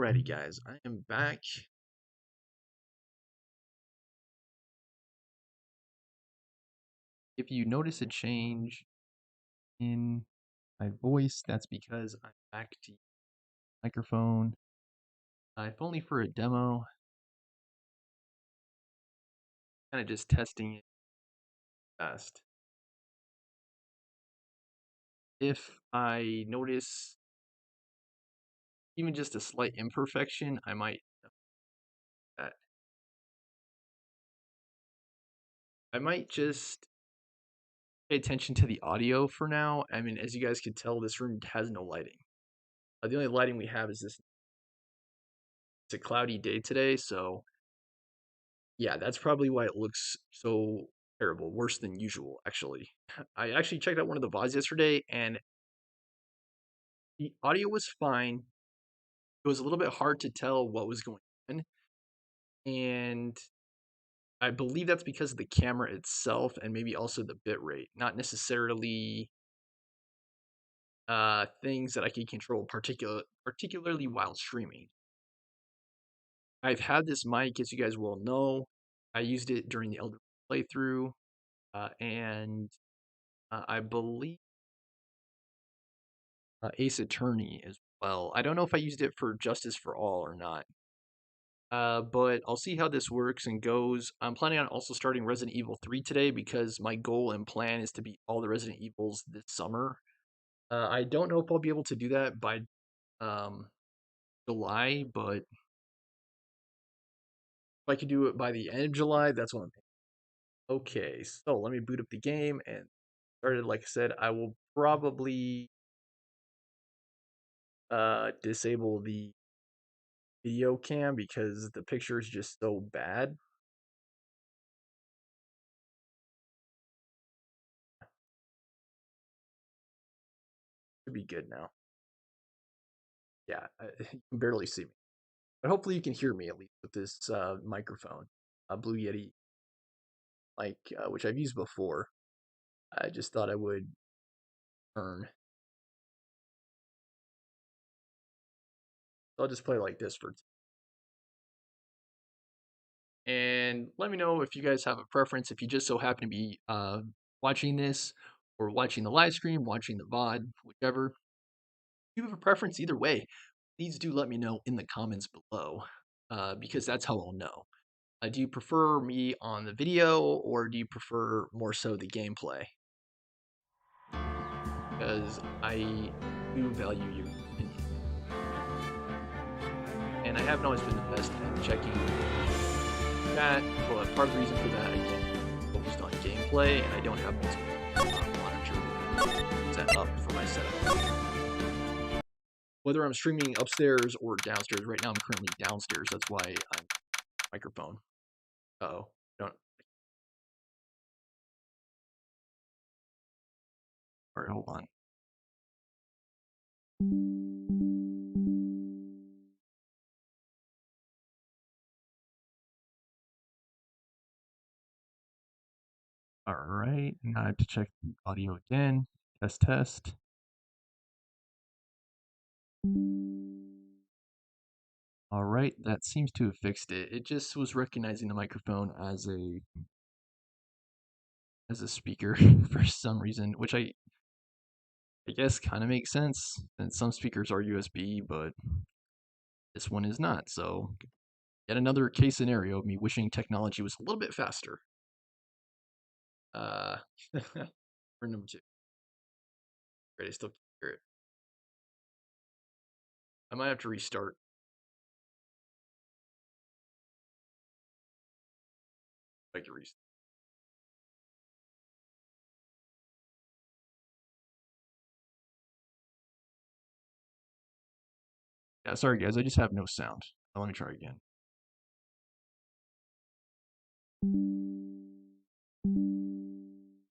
Alrighty, guys, I am back. If you notice a change in my voice, that's because I'm back to microphone. If only for a demo, kind of just testing it fast. If I notice even just a slight imperfection, I might that I might just pay attention to the audio for now. I mean, as you guys can tell, this room has no lighting. The only lighting we have is this. It's a cloudy day today, so yeah, that's probably why it looks so terrible, worse than usual, actually. I actually checked out one of the VODs yesterday, and the audio was fine. It was a little bit hard to tell what was going on, and I believe that's because of the camera itself and maybe also the bit rate, not necessarily things that I can control, particularly while streaming. I've had this mic, as you guys will know. I used it during the Elder playthrough, and I believe Ace Attorney as well. I don't know if I used it for Justice for All or not. But I'll see how this works and goes. I'm planning on also starting Resident Evil 3 today because my goal and plan is to beat all the Resident Evils this summer. I don't know if I'll be able to do that by um, July, but if I could do it by the end of July, that's what I'm thinking. Okay, so let me boot up the game and started. Like I said, I will probably disable the video cam because the picture is just so bad. Should be good now. Yeah, you can barely see me, but hopefully you can hear me at least with this microphone, Blue Yeti mic, which I've used before. I just thought I would turn. So I'll just play like this for. And let me know if you guys have a preference. If you just so happen to be watching this or watching the live stream, watching the VOD, whichever. If you have a preference either way, please do let me know in the comments below because that's how I'll know. Do you prefer me on the video or do you prefer more so the gameplay? Because I do value your opinion. And I haven't always been the best at checking chat, but part of the reason for that, again, I'm focused on gameplay and I don't have multiple monitor set up for my setup. Whether I'm streaming upstairs or downstairs, right now I'm currently downstairs, that's why I'm microphone. Uh-oh, don't. All right, hold on. All right, now I have to check the audio again. Test, test. All right, that seems to have fixed it. It just was recognizing the microphone as a speaker for some reason, which I guess kind of makes sense. And some speakers are USB, but this one is not. So yet another case scenario of me wishing technology was a little bit faster. Uh, for number two. Great, I still can't hear it. I might have to restart. If I can restart. Yeah, sorry guys, I just have no sound. Let me try again.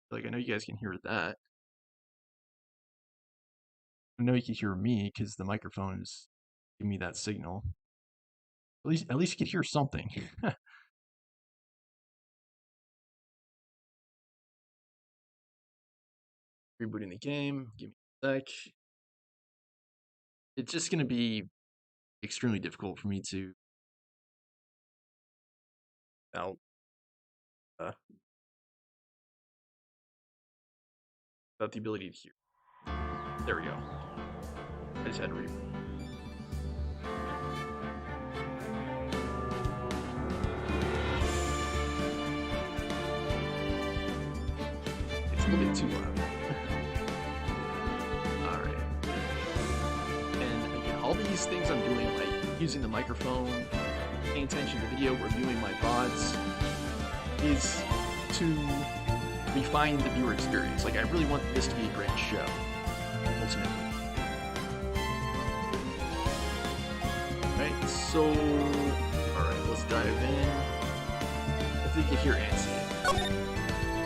Like I know you guys can hear that. I know you can hear me because the microphone is giving me that signal. At least you could hear something. Rebooting the game. Give me a sec. It's just gonna be extremely difficult for me to out uh, without the ability to hear. There we go. I just had to read. It's a little bit too loud. Alright. And again, all these things I'm doing, like using the microphone, paying attention to video, reviewing my VODs, is to refine the viewer experience. Like, I really want this to be a great show, ultimately. Alright, so... Alright, let's dive in. Hopefully you can hear and see it.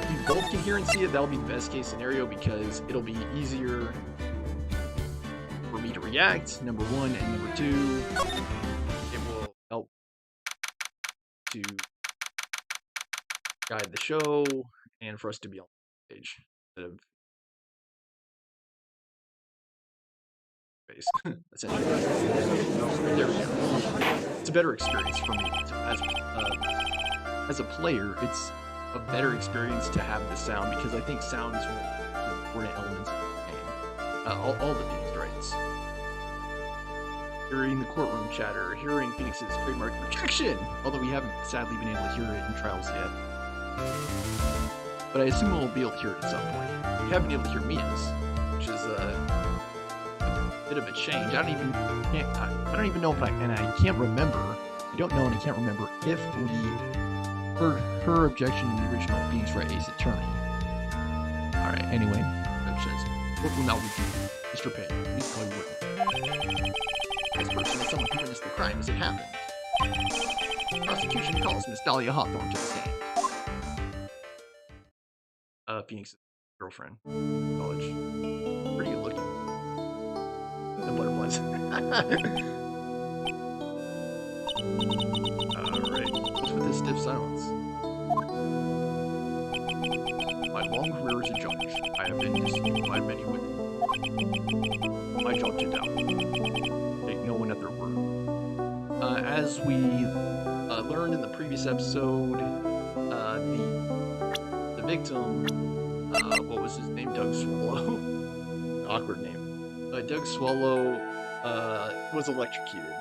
If you both can hear and see it, that'll be the best case scenario, because it'll be easier for me to react, number one, and number two, it will help to guide the show, and for us to be on the page instead of face. Essentially. There we go. It's a better experience for me. As a player, it's a better experience to have the sound, because I think sound is one of the important elements of the game. All the Phoenix Wrights. Hearing the courtroom chatter, hearing Phoenix's trademark projection, although we haven't sadly been able to hear it in Trials yet. But I assume we'll be able to hear it at some point. We have been able to hear Mia's, which is a bit of a change. I don't even know if I can't remember. I don't know, and I can't remember if we heard her objection in the original Phoenix Wright Ace Attorney. All right. Anyway, what will now we do, Mr. Payne? Please call your witness. This person is someone who witnessed the crime as it happened. The prosecution calls Miss Dahlia Hawthorne to the stand. Phoenix's girlfriend, college. Pretty good looking. The butterflies. Alright, what's with this stiff silence? My long career as a judge, I have been deceived by many women. My job to doubt. Take no one at their word. As we learned in the previous episode, the victim, what was his name? Doug Swallow? Awkward name. Doug Swallow was electrocuted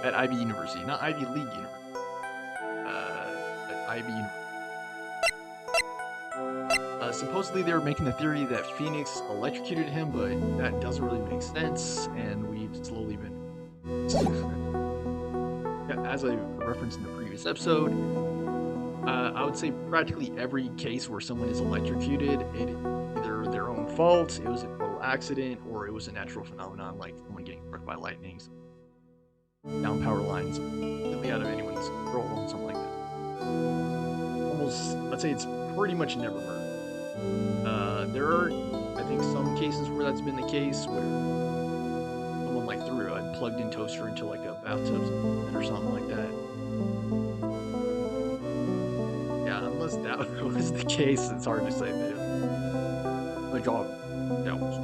at Ivy University, not Ivy League University. At Ivy University. Supposedly they were making the theory that Phoenix electrocuted him, but that doesn't really make sense, and we've slowly been... As I referenced in the previous episode, I would say practically every case where someone is electrocuted, it is either their own fault, it was a total accident, or it was a natural phenomenon like someone getting struck by lightning, down power lines, completely out of anyone's control, or something like that. Almost, I'd say it's pretty much never murder. There are, I think, some cases where that's been the case, where someone like threw a plugged-in toaster into like a bathtub or something like that. Unless that was the case, it's hard to say that. My job, that was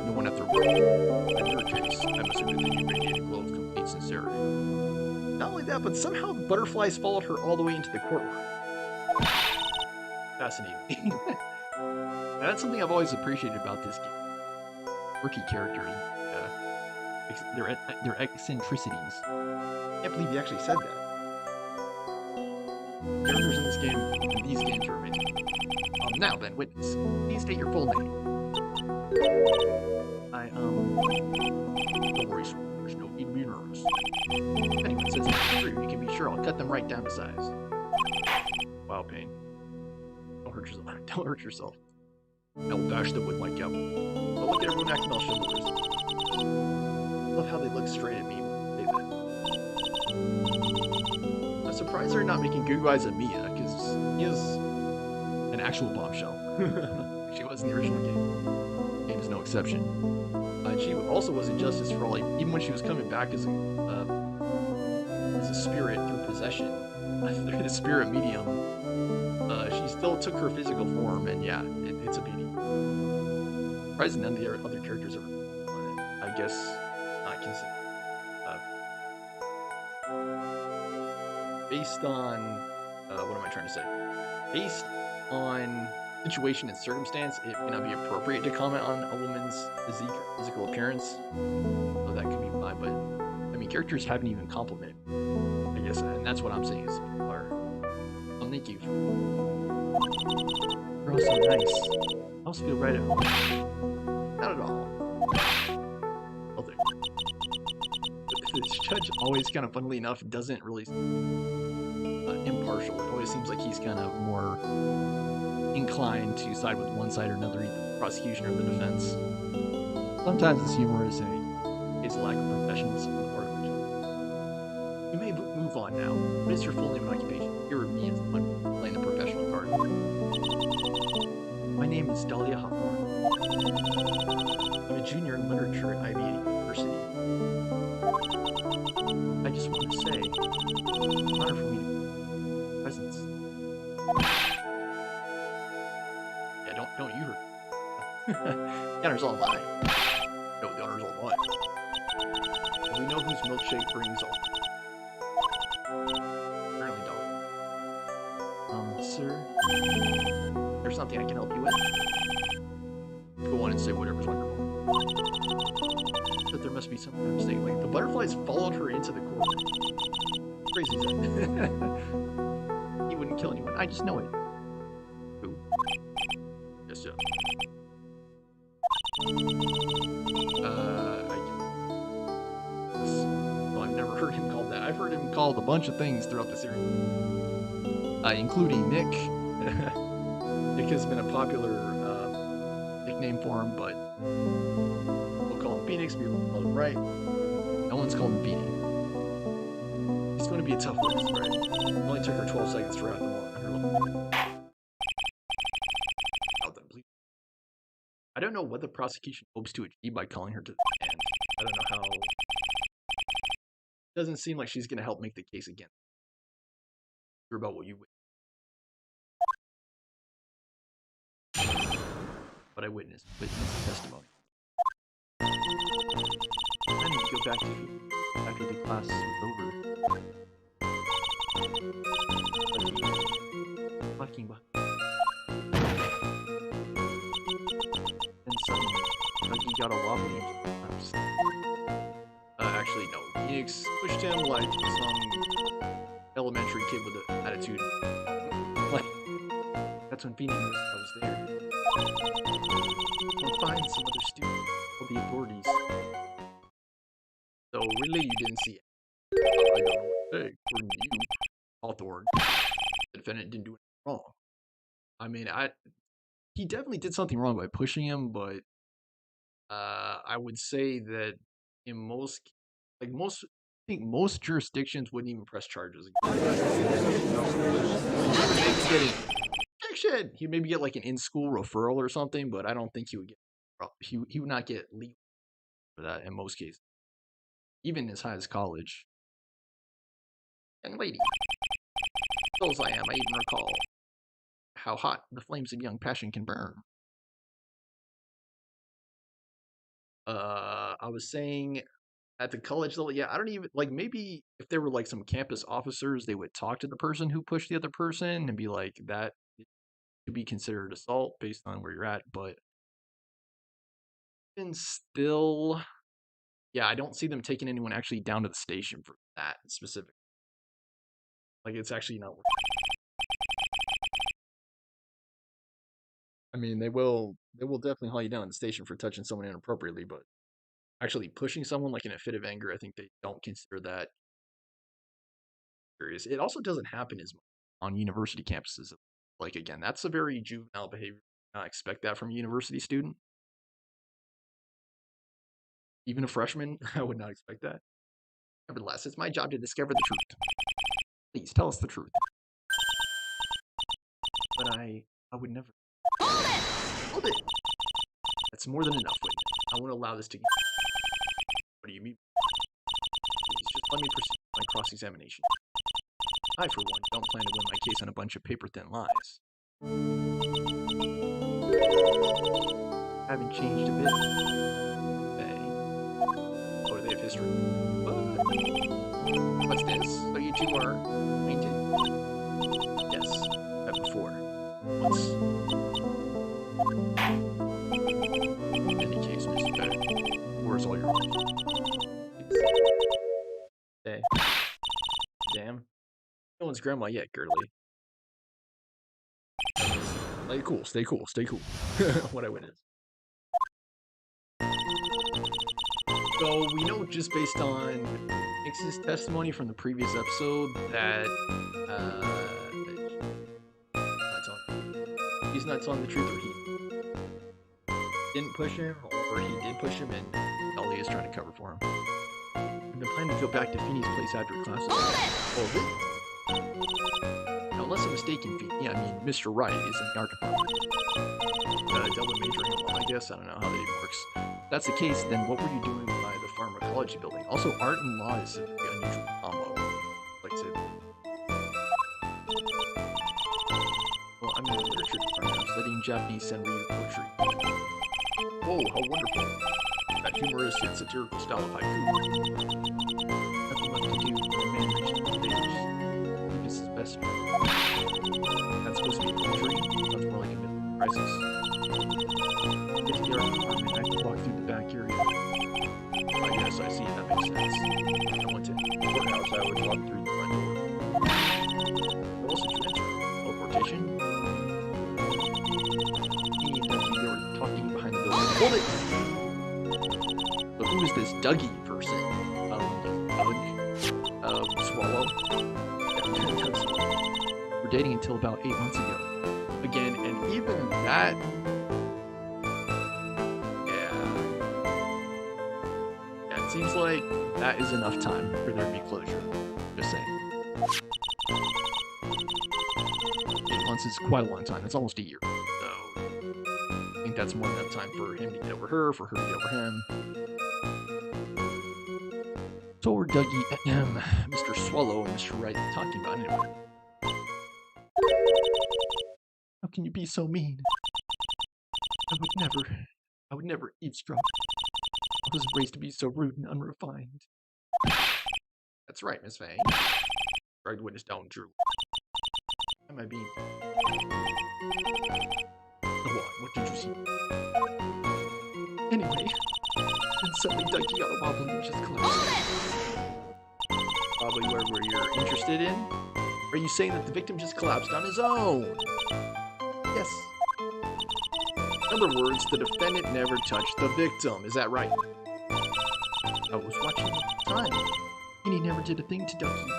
no one at their work. In your case, I'm assuming that you radiate a glow of complete sincerity. Not only that, but somehow the butterflies followed her all the way into the courtroom. Fascinating. That's something I've always appreciated about this game. Quirky characters, their eccentricities. I can't believe you actually said that. Characters in this game, in these games, are amazing. Now then, witness, please state your full name. Don't worry, sir. There's no need to be nervous. If anyone says it's true, you can be sure I'll cut them right down to size. Wow, Payne. Don't hurt yourself. Don't hurt yourself. I'll bash them with my gavel. But look at everyone acting all chivalrous. I love how they look straight at me when they say that. I'm surprised they're not making goo eyes at Mia, because Mia's an actual bombshell. She was in the original game. The game is no exception. She also was in Justice for All, like, even when she was coming back as a spirit through possession, through the spirit medium. She still took her physical form, and yeah, it's a beauty. Surprised none of the other characters are on it. I guess not considered. Based on, what am I trying to say? Based on situation and circumstance, it may not be appropriate to comment on a woman's physique or physical appearance. So that could be fine, but I mean, characters haven't even complimented, I guess, and that's what I'm saying is people are. Thank you. You're all so nice. I also feel right at home. Not at all. Well, this judge always kind of, funnily enough, doesn't really impartial. It always seems like he's kind of more inclined to side with one side or another, either the prosecution or the defense. Sometimes it's humorous and it's a lack of professionalism on the part of the judge. You may move on now. What is your full name and occupation? Here with me as the one playing the professional card. My name is Dahlia Hawthorne. I'm a junior in literature at Ivy University. I just want to say, it's an honor for me to be presence. Yeah, don't you hurt. The honor's all mine. No, the honor's all mine. And we know whose milkshake brings all. Apparently don't. Sir? There's something I can help you with? Go on and say whatever's on your mind. But there must be some kind of mistake. Like, the butterflies followed her into the court. Crazy is that? He wouldn't kill anyone. I just know it. Who? Yes, Judge. Well, I've never heard him called that. I've heard him called a bunch of things throughout the series. Including Nick. Nick has been a popular nickname for him, but we'll call him Phoenix, people will call him Wright. No one's called him Beanie. He's going to be a tough witness, right? It only took her 12 seconds to wrap them all under look. I don't know what the prosecution hopes to achieve by calling her to the stand. I don't know how. It doesn't seem like she's going to help make the case again. You're about what you witnessed. But I witnessed testimony. I need to go back to after the class was over. Fucking and suddenly, Lucky got a wobbly. Actually, no. Phoenix pushed him like some elementary kid with an attitude. Like, that's when Phoenix was there. We'll find some other student or the authorities. So really, you didn't see it. I don't know what to say. According to you, Hawthorne, the defendant didn't do anything wrong. I mean, he definitely did something wrong by pushing him, but I would say that in most, I think most jurisdictions wouldn't even press charges. He'd maybe get like an in-school referral or something, but I don't think he would get. He would not get legal for that in most cases, even as high as college. And lady, as I am, I even recall how hot the flames of young passion can burn. I was saying at the college level, yeah, I don't even, like, maybe if there were like some campus officers, they would talk to the person who pushed the other person and be like, that could be considered assault based on where you're at, but even still, yeah, I don't see them taking anyone actually down to the station for that specific. Like, it's actually not worth it. I mean, they will definitely haul you down to the station for touching someone inappropriately, but actually pushing someone like in a fit of anger, I think they don't consider that serious. It also doesn't happen as much on university campuses. Like, again, that's a very juvenile behavior. I expect that from a university student. Even a freshman, I would not expect that. Nevertheless, it's my job to discover the truth. Please tell us the truth. But I would never. Hold it! That's more than enough. Wait, I won't allow this to. What do you mean? Please, just let me proceed with my cross-examination. I, for one, don't plan to win my case on a bunch of paper-thin lies. Haven't changed a bit. They have mystery. What's this? So you two are painted? Yes, met before. Once. In any case, Mr. Better, where's all your money? Hey. Damn. No one's grandma yet, girly. Stay cool, stay cool, stay cool. What I witnessed. So we know just based on Nix's testimony from the previous episode that he's not telling the truth, or he didn't push him, or he did push him, and Ellie is trying to cover for him. I've been planning to go back to Feeney's place after class. Oh, really? Now, unless I'm mistaken, yeah, I mean, Mr. Wright is in the art department. Double majoring in law, I guess. I don't know how that even works. If that's the case, then what were you doing by the pharmacology building? Also, art and law is a very unusual combo. Like to. Well, I'm in the literature department. I'm studying Japanese senryu poetry. Oh, how wonderful! That humorous yet satirical style of haiku. Nothing left to do when a man reaches the stage. It's his best friend. That's supposed to be poetry. Sounds more like a midlife crisis. Get to the art department, I can walk through the back area. I guess I see, that makes sense. I went to the courthouse, I would walk through the front door. What else did you enter? Teleportation? They were talking behind the building. Hold it! So who is this Dougie person? Swallow? We're dating until about 8 months ago. Again, and even that... It seems like that is enough time for there to be closure. Just saying. 8 months is quite a long time. That's almost a year. So I think that's more than enough time for him to get over her, for her to get over him. So were Dougie and Mr. Swallow and Mr. Wright talking about anyway. How can you be so mean? I would never eavesdrop. I was raised to be so rude and unrefined. That's right, Miss Fang. Dragged witness down Drew. Am I being... What did you see? Anyway, then suddenly Dougie got a wobbly and just collapsed. Probably where you're interested in? Are you saying that the victim just collapsed on his own? Yes. In other words, the defendant never touched the victim. Is that right? I was watching at the time, and he never did a thing to Dougie.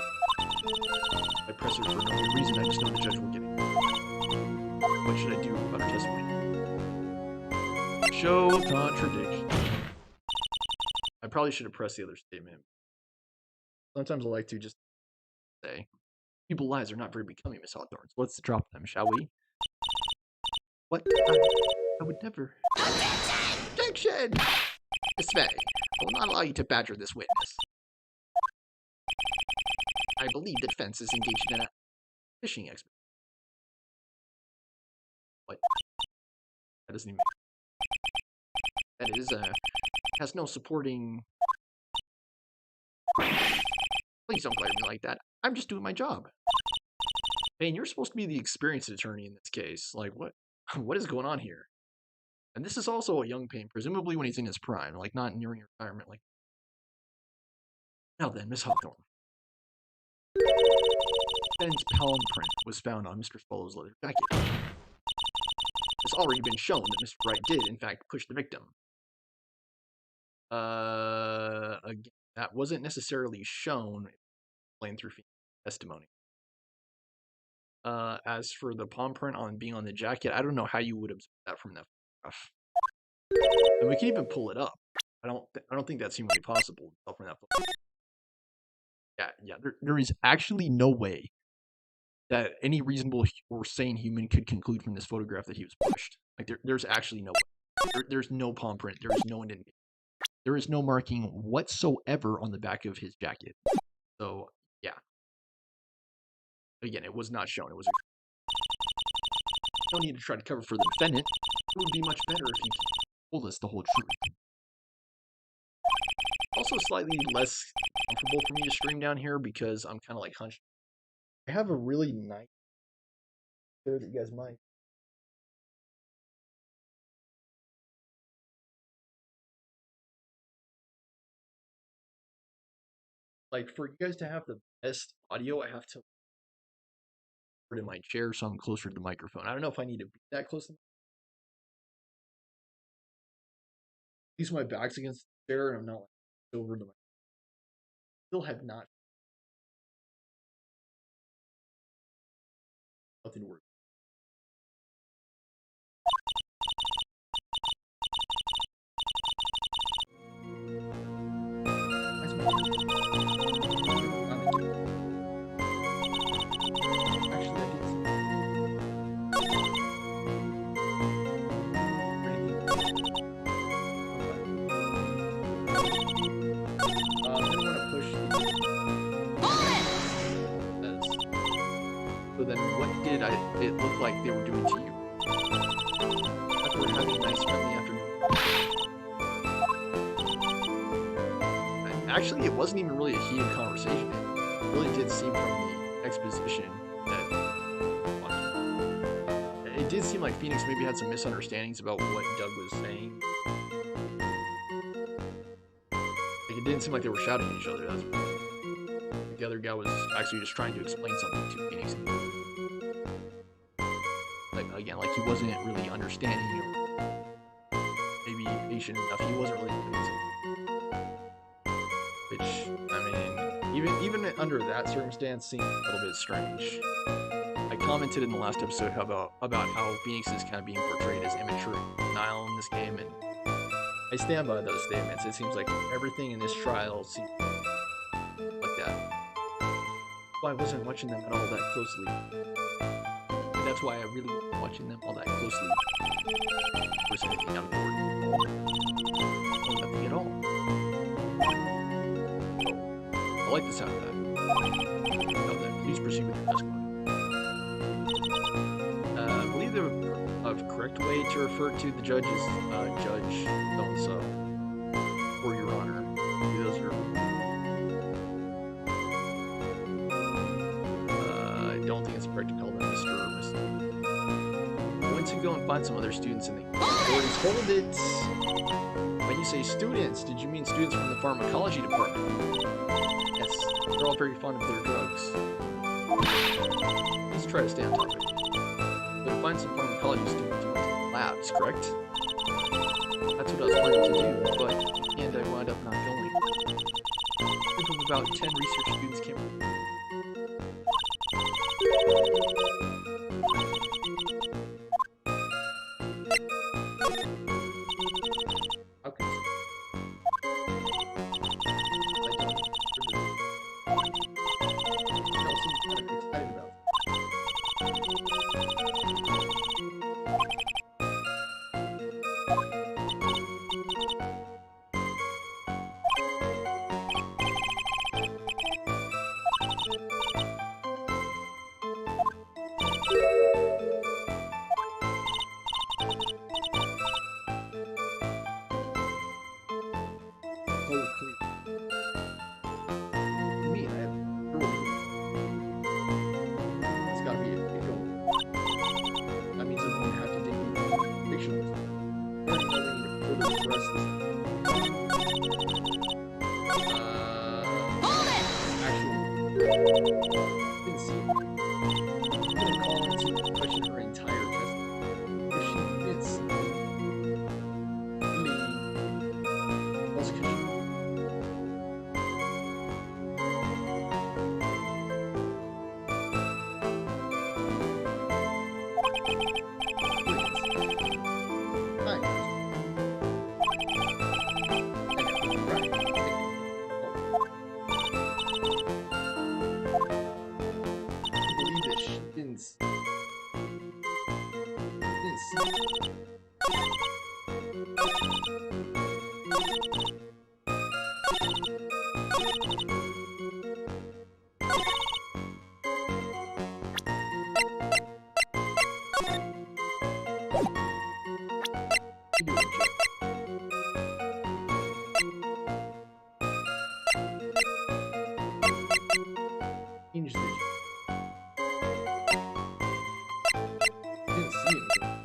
I press her for no good reason. I just know the judge will get it. What should I do about her testimony? Show contradiction. I probably should have pressed the other statement. Sometimes I like to just say, people's lives are not very becoming, Miss Hawthorne. So let's drop them, shall we? What? I would never. Objection! Miss Fay, I will not allow you to badger this witness. I believe the defense is engaged in a fishing expedition. What? That doesn't even make sense. That is, has no supporting... Please don't glare at me like that. I'm just doing my job. Hey, and you're supposed to be the experienced attorney in this case. Like, what? What is going on here? And this is also a young Payne, presumably when he's in his prime, like not nearing retirement. Like, now then, Miss Hawthorne. Ben's palm print was found on Mr. Swallow's leather jacket. It's already been shown that Mr. Wright did, in fact, push the victim. Again, that wasn't necessarily shown explained through testimony. As for the palm print on being on the jacket, I don't know how you would observe that from that photograph. And we can even pull it up. I don't think that's humanly possible from that photograph. Yeah. There is actually no way that any reasonable or sane human could conclude from this photograph that he was pushed. Like there's actually no way. There's no palm print. There is no indentation. There is no marking whatsoever on the back of his jacket. So yeah. Again, it was not shown. It was. No need to try to cover for the defendant. It would be much better if he told us the whole truth. also slightly less comfortable for me to stream down here because I'm kind of like hunched. I have a really nice chair that you guys might. Like for you guys to have the best audio, I have to put in my chair so I'm closer to the microphone. I don't know if I need to be that close. At least my back's against the chair and I'm not like over the mic. Still have not nothing to worry. That's my actually I did I'm gonna want to push so then what did it look like they were doing to you? I thought we were having a nice friendly afternoon. Actually, it wasn't even really a heated conversation. It really did seem from the exposition that it did seem like Phoenix maybe had some misunderstandings about what Doug was saying. Like it didn't seem like they were shouting at each other. That's the other guy was actually just trying to explain something to Phoenix. Like again, like he wasn't really understanding or maybe patient enough. He wasn't really doing something. Which, I mean, even under that circumstance seemed a little bit strange. I commented in the last episode about how Phoenix is kind of being portrayed as immature and denial in this game, and I stand by those statements. It seems like everything in this trial seems like that. Well, I wasn't watching them at all that closely. And that's why I really wasn't watching them all that closely. Was anything important? Or nothing at all. I like the sound of that. Now then, please proceed with your testimony. I believe the correct way to refer to the judge is Judge so-and-so, or Your Honor. Those are... I don't think it's correct to call them Mr. or Mrs. I went to go and find some other students and the authorities hold it. When you say students, did you mean students from the pharmacology department? Yes, they're all very fond of their drugs. Let's try to stay on topic. But find some pharmacology students who went to the labs, correct? That's what I was planning to do, but in the end I wound up not going. A group of about 10 research students came. How can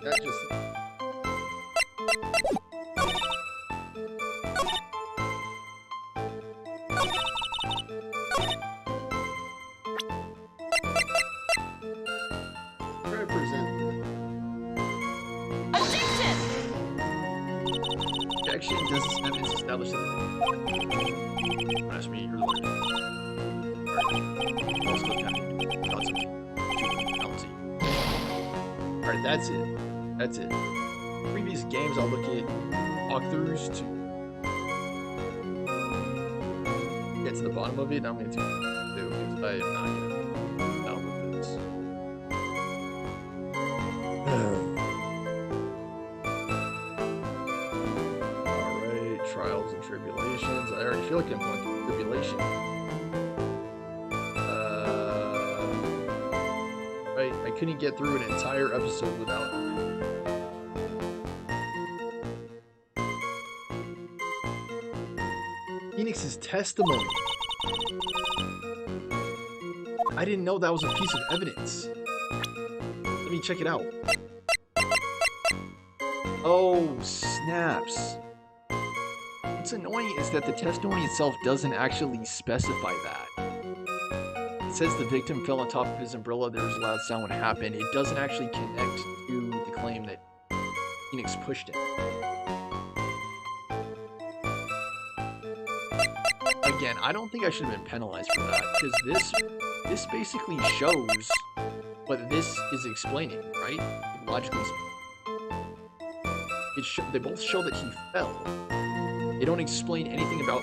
That just. Try to present. Objection! Objection doesn't evidence established that. Ask me, you're the lawyer. Also, kind of thoughts of penalty. Alright, that's it. That's it. Previous games, I'll look at walkthroughs to get to the bottom of it. I'm going to do because I am not going to down with this. Alright, trials and tribulations. I already feel like I'm going through tribulation. Right, I couldn't get through an entire episode without. Phoenix's testimony. I didn't know that was a piece of evidence. Let me check it out. Oh, snaps. What's annoying is that the testimony itself doesn't actually specify that. It says the victim fell on top of his umbrella, there was a loud sound when it happened. It doesn't actually connect to the claim that Phoenix pushed him. Again, I don't think I should have been penalized for that, because this basically shows what this is explaining, right? Logically speaking. They both show that he fell. They don't explain anything about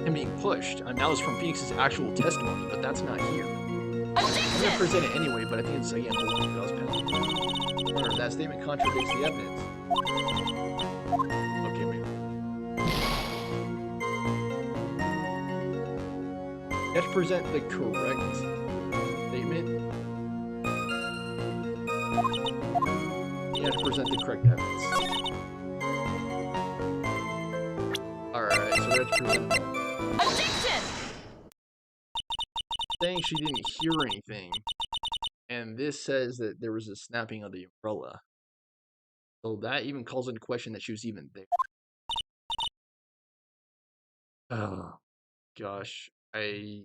him being pushed. And that was from Phoenix's actual testimony, but that's not here. I'm going to present it anyway, but I think it's, again, that statement contradicts the evidence. Okay, wait. You have to present the correct statement. You have to present the correct evidence. Alright, so we have to present them. Objection! Saying she didn't hear anything. And this says that there was a snapping of the umbrella. So that even calls into question that she was even there. Oh, gosh. I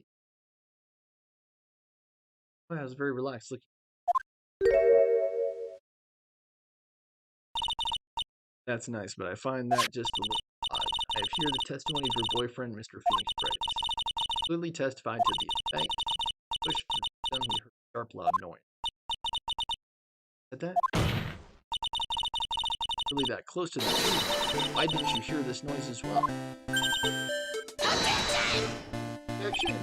was very relaxed. Look. That's nice, but I find that just a little odd. I have here the testimony of your boyfriend, Mr. Phoenix Wright. Clearly testified to the effect. Pushed them, he heard a sharp, loud noise. Said that? Really that close to the truth. Why didn't you hear this noise as well? Objection!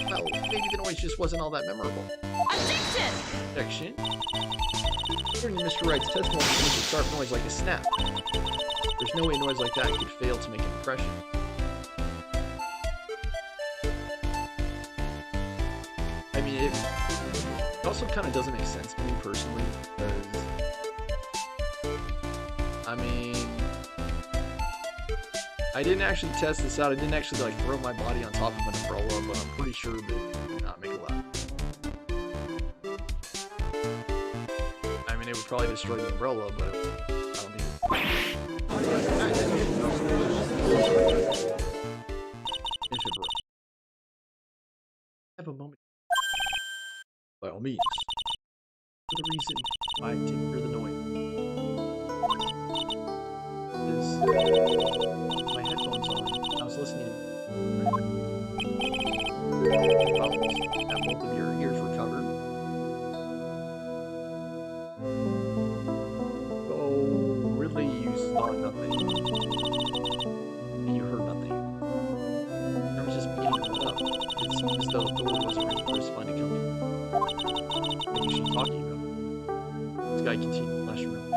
Well, maybe the noise just wasn't all that memorable. Objection! Objection? According to Mr. Wright's testimony, it was a sharp noise like a snap. There's no way a noise like that could fail to make an impression. I mean, it also kind of doesn't make sense to me personally, because, I mean, I didn't actually test this out. I didn't actually like throw my body on top of an umbrella, but I'm pretty sure that it did not make a loud. I mean, it would probably destroy the umbrella, but I don't think if it broke. Have a moment. By all means. For the reason I didn't hear the noise. My headphones on. I was listening. Well, have both of your ears recovered. Oh, really? You saw nothing? And you heard nothing? I was just beginning to look up. It seems as though the door wasn't responding to me. What is she talking about? This guy continued to flash around.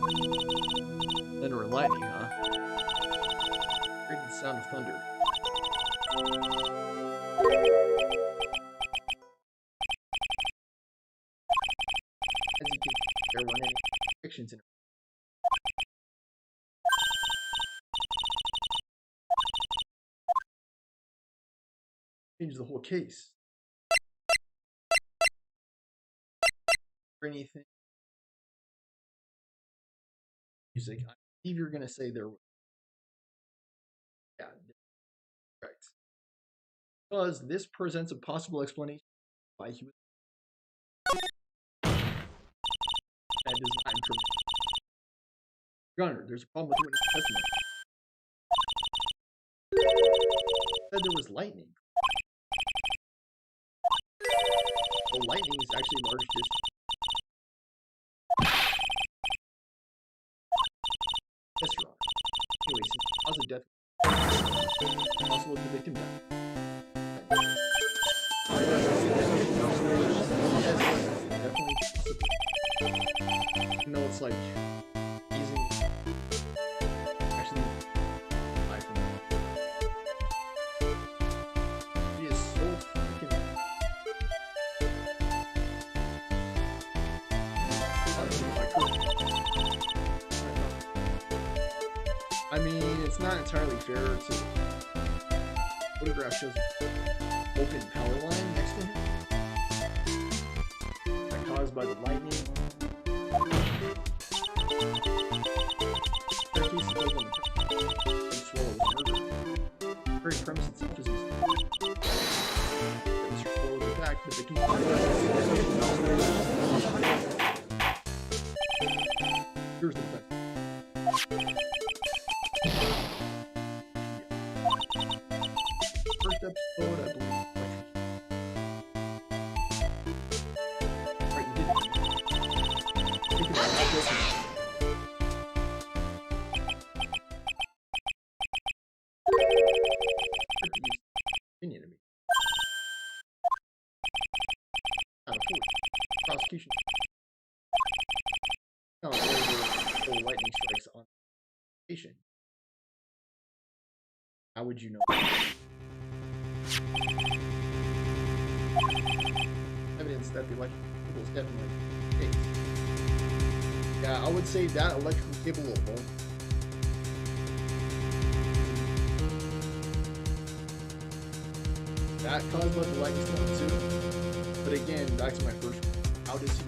Thunder and lightning, huh? Created the sound of thunder. As you can, there weren't any restrictions in it. Change the whole case. Or anything music, I believe you're gonna say there. Yeah, correct. Because this presents a possible explanation why he was that does not improve. Gunner, there's a problem with the witness testimony. Said there was lightning. Well, lightning is actually large distance. Yes, Your Honor. Anyway, since the cause of death was possible to the victim died. Yes, definitely possible. You know, it's like easy. Actually, I from he is so freaking. I mean, it's not entirely fair to photograph shows an open power line next to him that caused by the lightning. Staircase is open. And Swallow was murdered. The very premise itself is mistaken. Mr. Swallow is attacked, but they can. Here's the defense. First episode, I believe. Right, you did it. Think about that. Opinion of me. Not a fool. Prosecution. No, full lightning strikes on the station. How would you know? Evidence that the electrical cable is definitely fake. Yeah, I would say that electrical cable alone. That caused by the lightning storm too. But again, back to my first. How does he?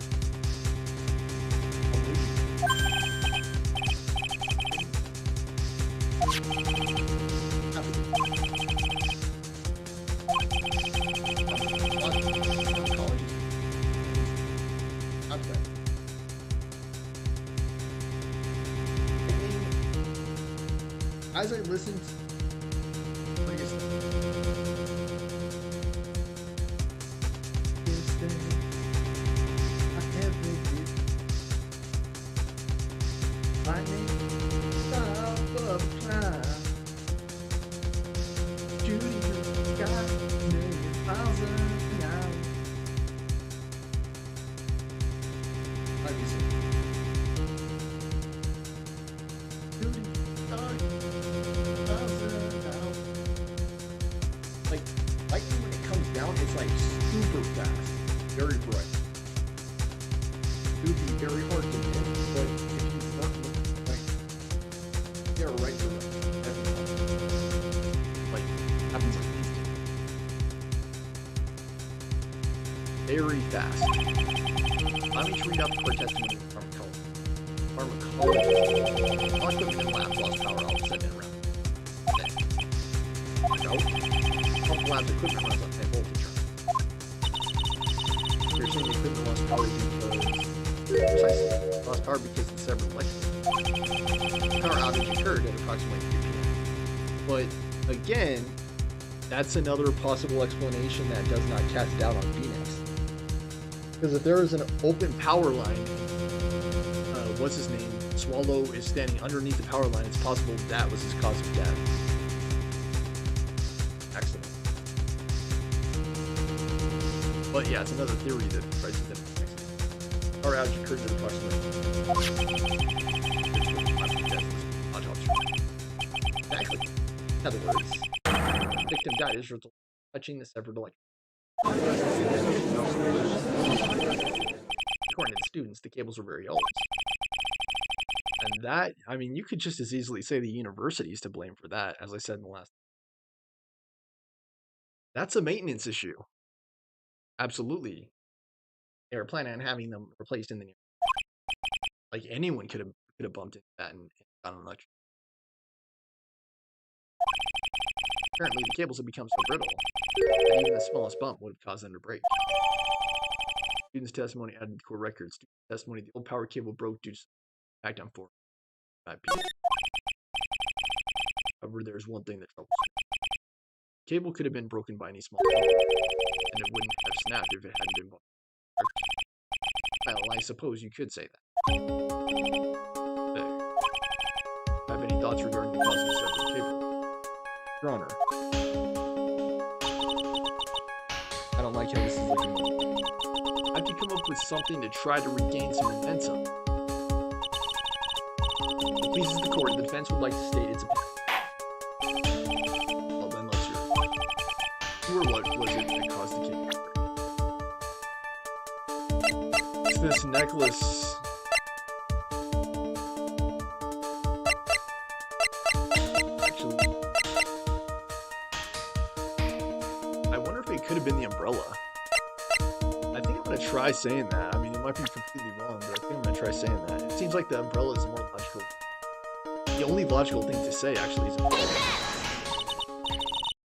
As I listened, like I said, I ever did. Lightning, top of the cloud. Judy got $1,000 an hour. Like you said. Judy got like lightning when it comes down, it's like super fast, very bright. It would be very hard to miss, but if you work with like they're right to like happens like instant. Very fast. Allow me to read out the court testimony of pharmacologist. All equipment in lab lost power all of a sudden around. Pump lab's equipment runs on high voltage. You're saying the equipment lost power because precisely lost power because of several electrical. Power outage occurred at approximately 3 p.m. But again, that's another possible explanation that does not cast doubt on Phoenix. Because if there is an open power line, what's his name? Swallow is standing underneath the power line. It's possible that was his cause of death. Accident. But yeah, it's another theory that prices that accident. Power outage occurred at approximately. Exactly. In other words, the victim died as a result of touching the severed electric. According to the students, the cables were very old. And that, I mean, you could just as easily say the university is to blame for that, as I said in the last. That's a maintenance issue. Absolutely. They were planning on having them replaced in the near. Like anyone could have could have bumped into that and gotten electrocuted. Apparently, the cables had become so brittle that even the smallest bump would have caused them to break. Students' testimony added to court records. Students' testimony: the old power cable broke due to impact on 4:05 p.m. However, there's one thing that troubles me. The cable could have been broken by any small bump, and it wouldn't have snapped if it hadn't been bumped. Well, I suppose you could say that. Have any thoughts regarding the cause of the severed cable? Your Honor, I don't like how this is looking. I have to come up with something to try to regain some momentum. If it pleases the court, the defense would like to state its opinion. Well, then let's hear it. Who or what was it that caused the cable to break? It's this necklace. Actually, I wonder if it could have been the umbrella. I think I'm going to try saying that. I mean, it might be completely wrong, but I think I'm going to try saying that. It seems like the umbrella is more logical. The only logical thing to say, actually, is umbrella.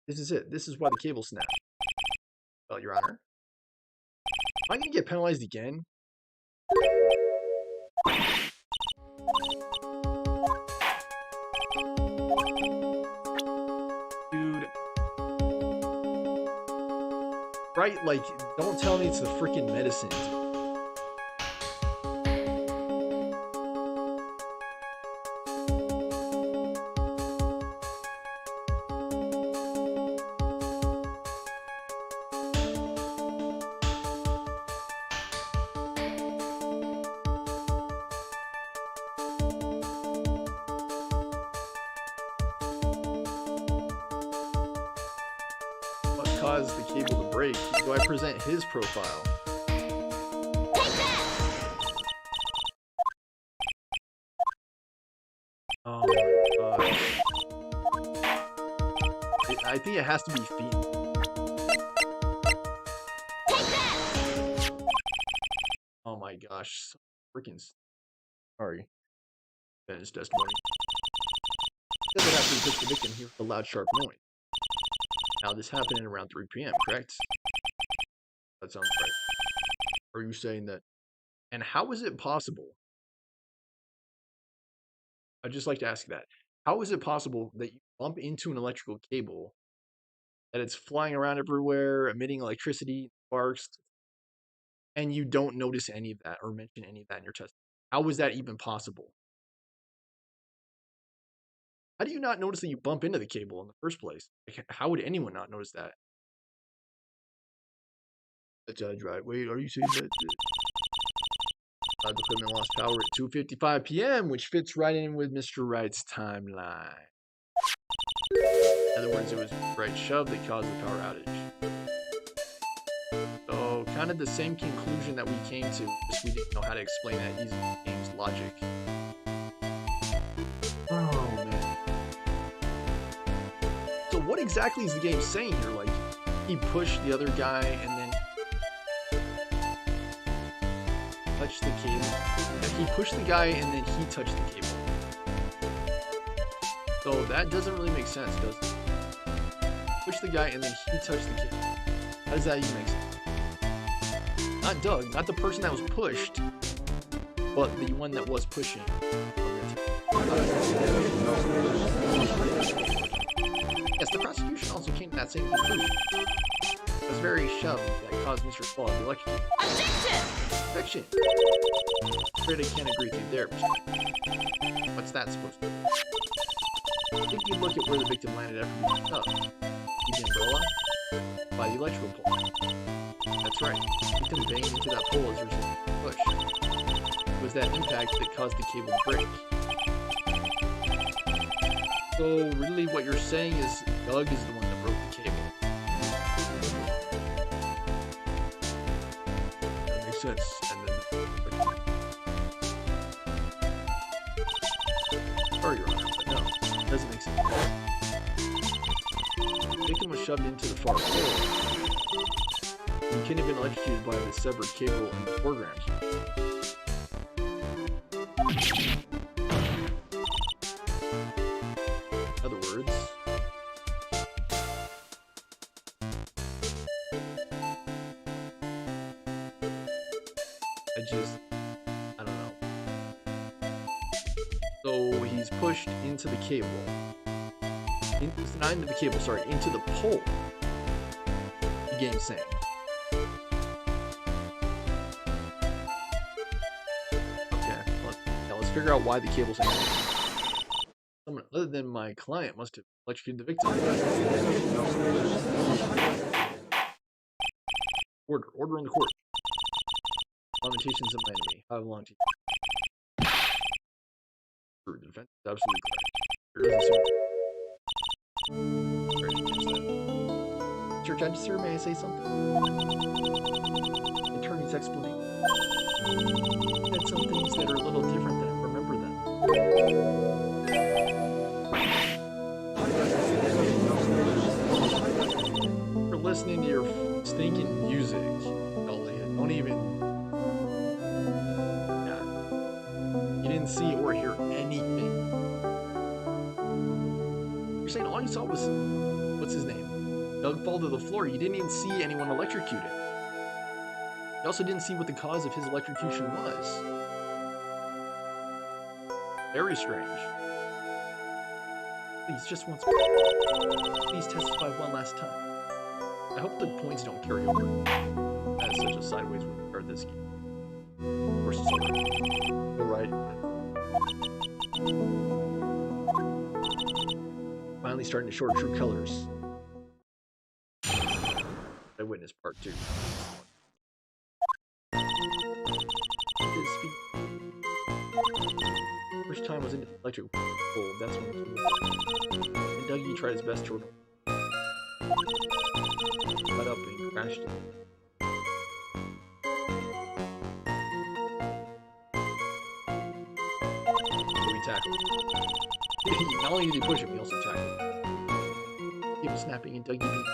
This is it. This is why the cable snapped. Well, Your Honor. Am I going to get penalized again? Dude. Right, like, don't tell me it's the freaking medicine. What caused the cable to break? Do I present his profile? Oh my gosh. I think it has to be feet. Oh my gosh. So freaking sorry. His testimony. Said that after he took the victim, he heard a loud, sharp noise. Now, this happened at around 3 p.m., correct? That sounds right. Are you saying that? And how is it possible? I'd just like to ask that. How is it possible that you bump into an electrical cable, that it's flying around everywhere, emitting electricity, sparks, and you don't notice any of that or mention any of that in your testimony? How is that even possible? How do you not notice that you bump into the cable in the first place? Like, how would anyone not notice that? The judge, right? Wait, are you saying that the equipment lost power at 2:55 p.m., which fits right in with Mr. Wright's timeline? In other words, it was Wright's shove that caused the power outage. So, kind of the same conclusion that we came to, just we didn't know how to explain that using the game's logic. Oh, man. So what exactly is the game saying here? Like, he pushed the other guy and then touched the cable. He pushed the guy and then he touched the cable. So that doesn't really make sense, does it? Push the guy and then he touched the cable. How does that even make sense? Not Doug, not the person that was pushed, but the one that was pushing. Yes, the prosecution also came to that same conclusion. It was very shoved that caused Mr. Fall to be electrocuted. Objection! Afraid I can't agree with you there, Mr. What's that supposed to be? I think you look at where the victim landed after being shoved. The umbrella? By the electrical pole. That's right. The victim banged into that pole as a result of the push. It was that impact that caused the cable to break. So really what you're saying is Doug is the one that broke the cable. That makes sense. And then sorry, Your Honor, but no, it doesn't make sense. The victim was shoved into the far pole. He couldn't have been electrocuted by the severed cable in the foreground. I don't know. So he's pushed into the cable. Not into the cable, sorry, into the pole. The game's saying. Okay, let's figure out why the cable's in. Someone other than my client must have electrocuted the victim. Order on the court. Lamentations of my enemy. How long to true. The defense is absolutely correct. Mr. Judge, sir, may I say something? Attorney's explanation. Said some things that are a little different than I remember them. For listening to your stinking music, Elliot. Don't even. Yeah. You didn't see or hear anything. You're saying all you saw was, what's his name? Doug fall to the floor. You didn't even see anyone electrocuted. You also didn't see what the cause of his electrocution was. Very strange. Please, just once more. Please testify one last time. I hope the points don't carry over. That's such a sideways way to start this game. Of course it's alright. Finally starting to show our true colors. I witnessed part 2. First time was into the electric pole, that's when and Dougie tried his best to cut up and crashed it. So he tackled. Not only did he push him, he also tackled. He was snapping and Dougie beat.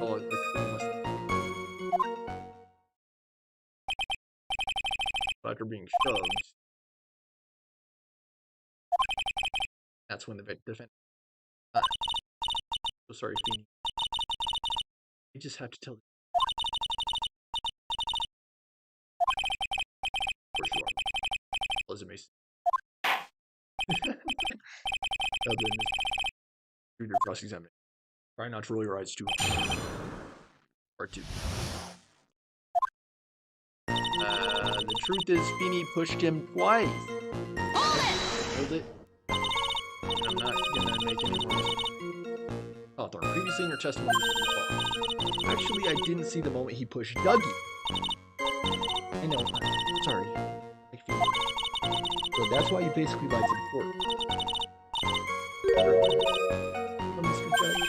Oh, the must. After being shoved, that's when the defense. So sorry, Feeny. You just have to tell. Of course you are. Pleasant Mason. Reader cross-examine. Try not to roll your eyes too hard. Part 2. The truth is, Feeny pushed him twice. Hold it. I'm not gonna make any more. Hawthorne, previously in your testimony, actually, I didn't see the moment he pushed Dougie. I know. I'm sorry. Like Feeny. So that's why you basically lied to the court. Mr. Judge.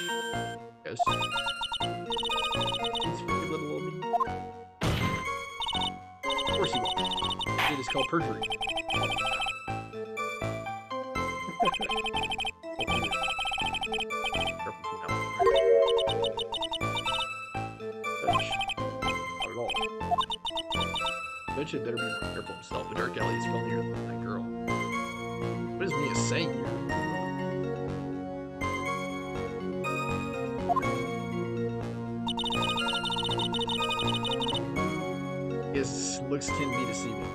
Yes. Please forgive little old me. Of course he will. It is called perjury. Judge had better be more careful himself. The dark alley is friendlier than that girl. What is Mia saying here? His looks can be deceiving.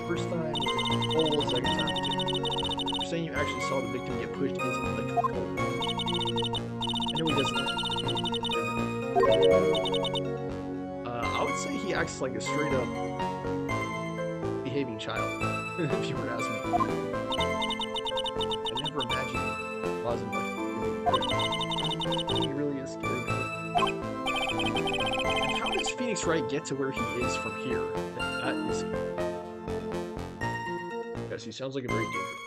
First time, whole second time too. You're saying you actually saw the victim get pushed into the electric pole. I know he doesn't look I would say he acts like a straight up behaving child, if you were to ask me. I never imagined him causing like he really is scary. And how does Phoenix Wright get to where he is from here? That is. Yes, he sounds like a very dangerous.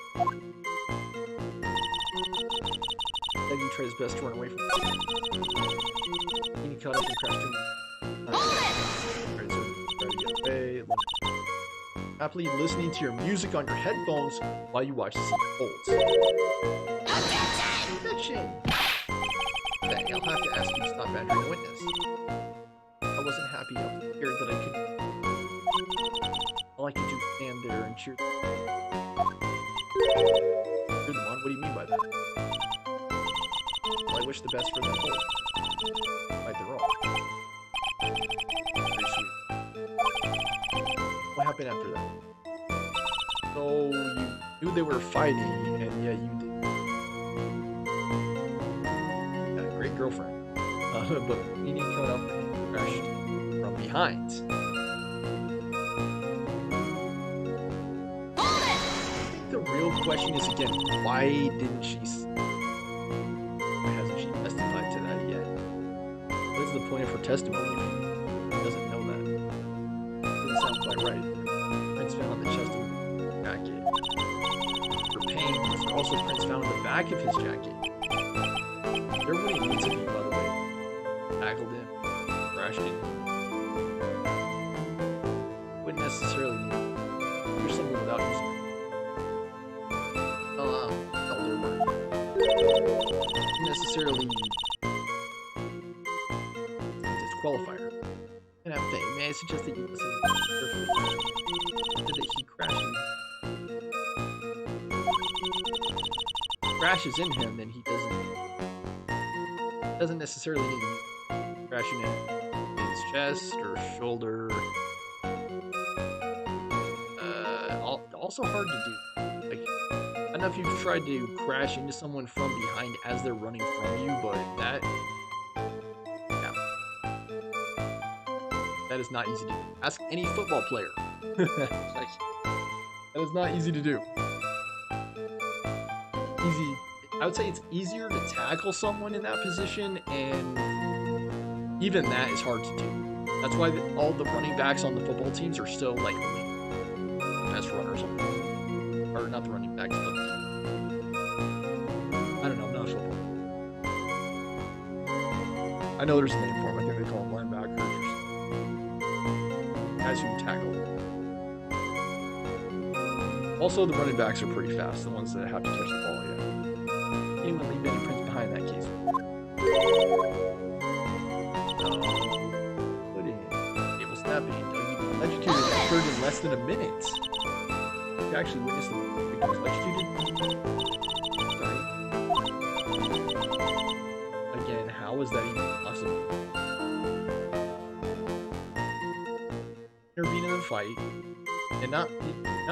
Dougie tried his best to run away from him. He caught up and crashed him. Happily listening to your music on your headphones while you watch the scene unfolds. Objection! Dang, I'll have to ask you to stop badgering the witness. I wasn't happy. I was scared that I could. All I could do was stand there and cheer. Cheer them on? What do you mean by that? Well, I wish the best for them both. Right, they're wrong. happened after that? So you knew they were fighting, and yet you didn't. Got a great girlfriend, but Meanie coming up and crashed from behind. I think the real question is again, why didn't she? Why hasn't she testified to that yet? What is the point of her testimony if she doesn't know that? Doesn't sound quite right. Prints found on the chest of his jacket. For pain, was there also prints found on the back of his jacket? There wouldn't need to be, by the way. Tackled him, crashed in. Wouldn't necessarily need it. There's someone without using it. Oh, there were. Wouldn't necessarily disqualifier. And I'm saying, may I suggest that you listen carefully? Said that he crashes in him, then he doesn't necessarily need to be crashing in his chest or shoulder. Also hard to do. Like, I don't know if you've tried to crash into someone from behind as they're running from you, but that is not easy to do. Ask any football player. Like, that is not easy to do. I would say it's easier to tackle someone in that position, and even that is hard to do. That's why all the running backs on the football teams are still like the best runners, or not the running backs, but I don't know. I'm not sure. I know there's a name for them. I think they call them linebackers, guys who tackle. Also, the running backs are pretty fast. The ones that have to catch the ball. Yeah. Anyone leave any prints behind that case? Put in. Cable snapping. Electrocuted occurred in less than a minute. You actually witnessed the victim was electrocuted? Sorry. Again, how is that even possible? Intervene in the fight. And not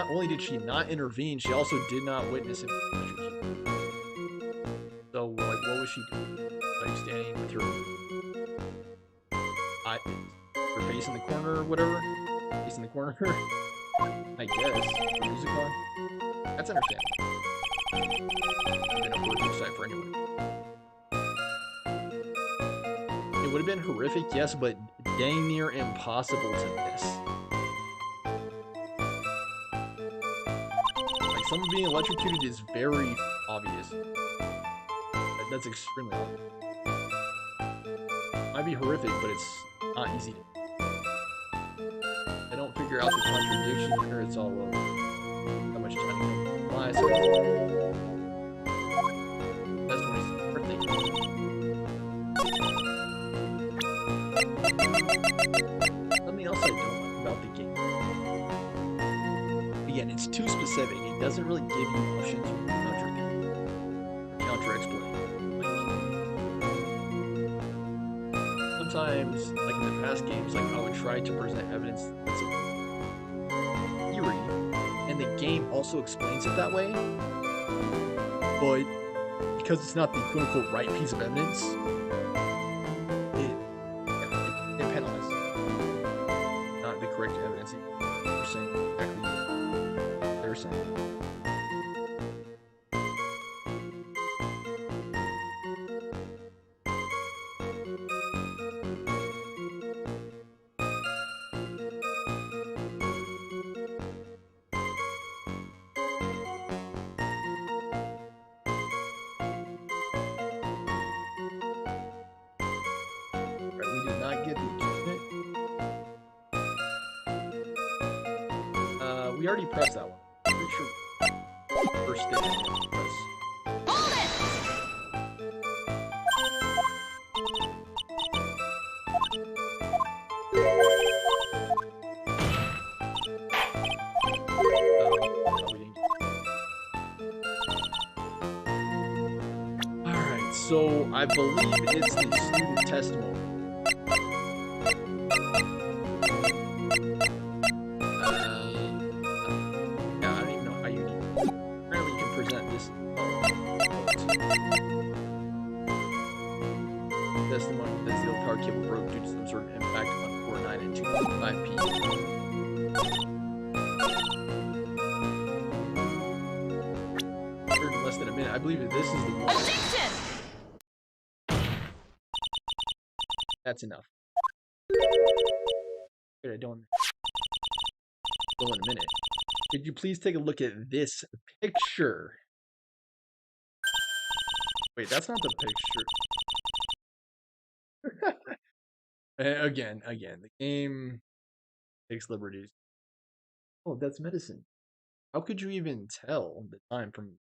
only did she not intervene, she also did not witness him electrocuted. So, like, what was she doing? Like, standing with her face in the corner or whatever? Face in the corner? I guess. Music on? That's understandable. Been a horrific sight for anyone. It would have been horrific, yes, but dang near impossible to miss. Like, someone being electrocuted is very obvious. That's extremely obvious. Might be horrific, but it's not easy to. I don't figure out the contradiction here. It's all over. How much time you apply? So that's 26th birthday. Something else I don't like about the game. Again, it's too specific. It doesn't really give you options to counter-explain. Sometimes, like in the past games, like I would try to present evidence that's a theory, and the game also explains it that way, but because it's not the quote-unquote right piece of evidence, it penalizes not the correct evidence. They're saying exactly what they're saying. We already pressed that one. I'm pretty sure first stage press. Alright, so I believe it's the student testimony. I believe that this is the one. Objection! That's enough. I don't go in a minute. Could you please take a look at this picture? Wait, that's not the picture. Again, the game takes liberties. Oh, that's medicine. How could you even tell the time from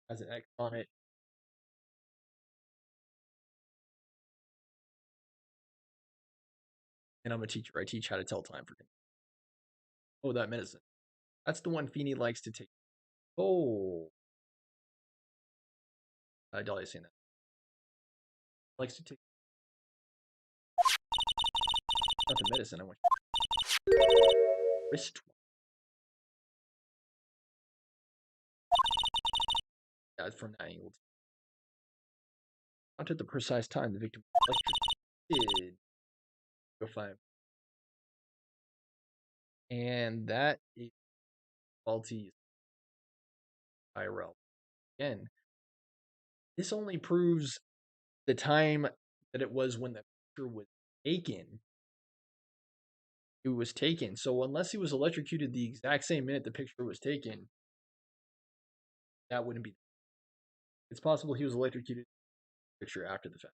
as an X on it? And I'm a teacher. I teach how to tell time for things. Oh, that medicine. That's the one Feeny likes to take. Oh. Dahlia's saying that. Likes to take. Not the medicine. I want wrist. Yeah, from that angle. Not at the precise time the victim was electrocuted. Go 5. And that is faulty IRL. Again, this only proves the time that it was when the picture was taken. It was taken. So unless he was electrocuted the exact same minute the picture was taken, that wouldn't be. It's possible he was electrocuted picture after the fact.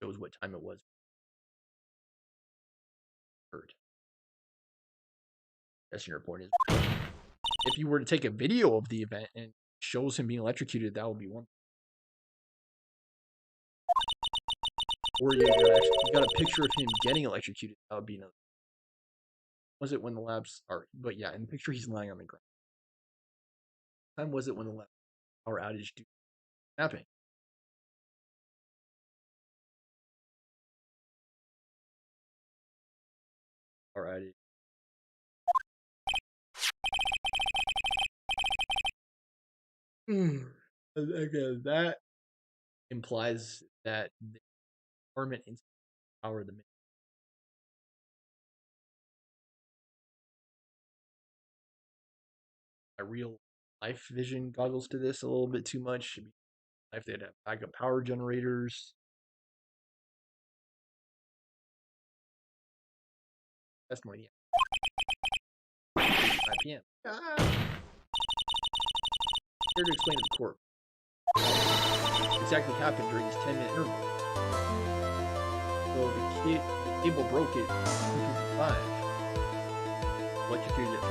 Shows what time it was. Hurt. That's your point. Is if you were to take a video of the event and shows him being electrocuted, that would be one. Or you got a picture of him getting electrocuted. That would be another. Was it when the labs are? But yeah, in the picture he's lying on the ground. What time was it when the lab power outage happened? Power outage. Again, that implies that the department in power the my real life vision goggles to this a little bit too much. If they'd have backup power generators. That's my idea. 5 p.m. Here to explain to the court what exactly happened during this 10-minute interval. So the cable broke at 2:55. Electrocuted at 3:05.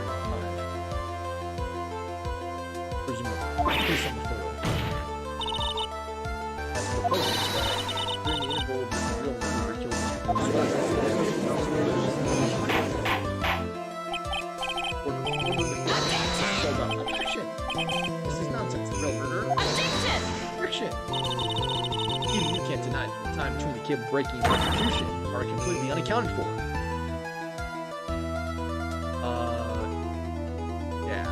Presumably, based on the photo. As for the post, during the interval, the real murderer killed Objection! This is nonsense. The real murderer. Objection! Friction. Even you can't deny that the time between the cable breaking and execution are completely unaccounted for. Yeah.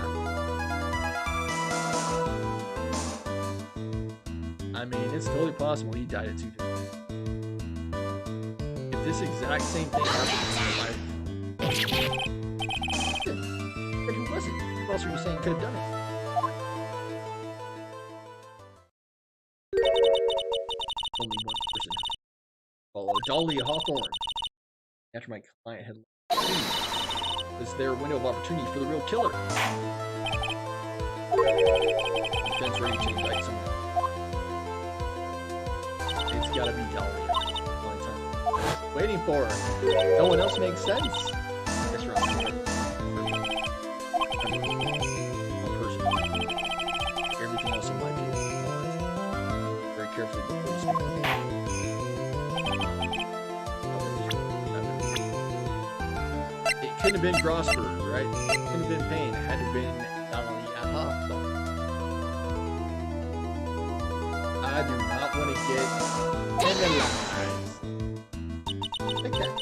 I mean, it's totally possible he died at 2 days. If this exact same thing happened in real life, but who was it? Who else are you saying could have done it? Only one person. Follow Dahlia Hawthorne. After my client had left, was their window of opportunity for the real killer. Defense ready to indict someone. It's gotta be Dahlia. Waiting for her. No one else makes sense. That's right. Everything else in my view. Very carefully before you speak. It couldn't have been Grossberg, right? It couldn't have been Payne. It had to have been Dahlia Hawthorne. I do not want to get penalized. Take that.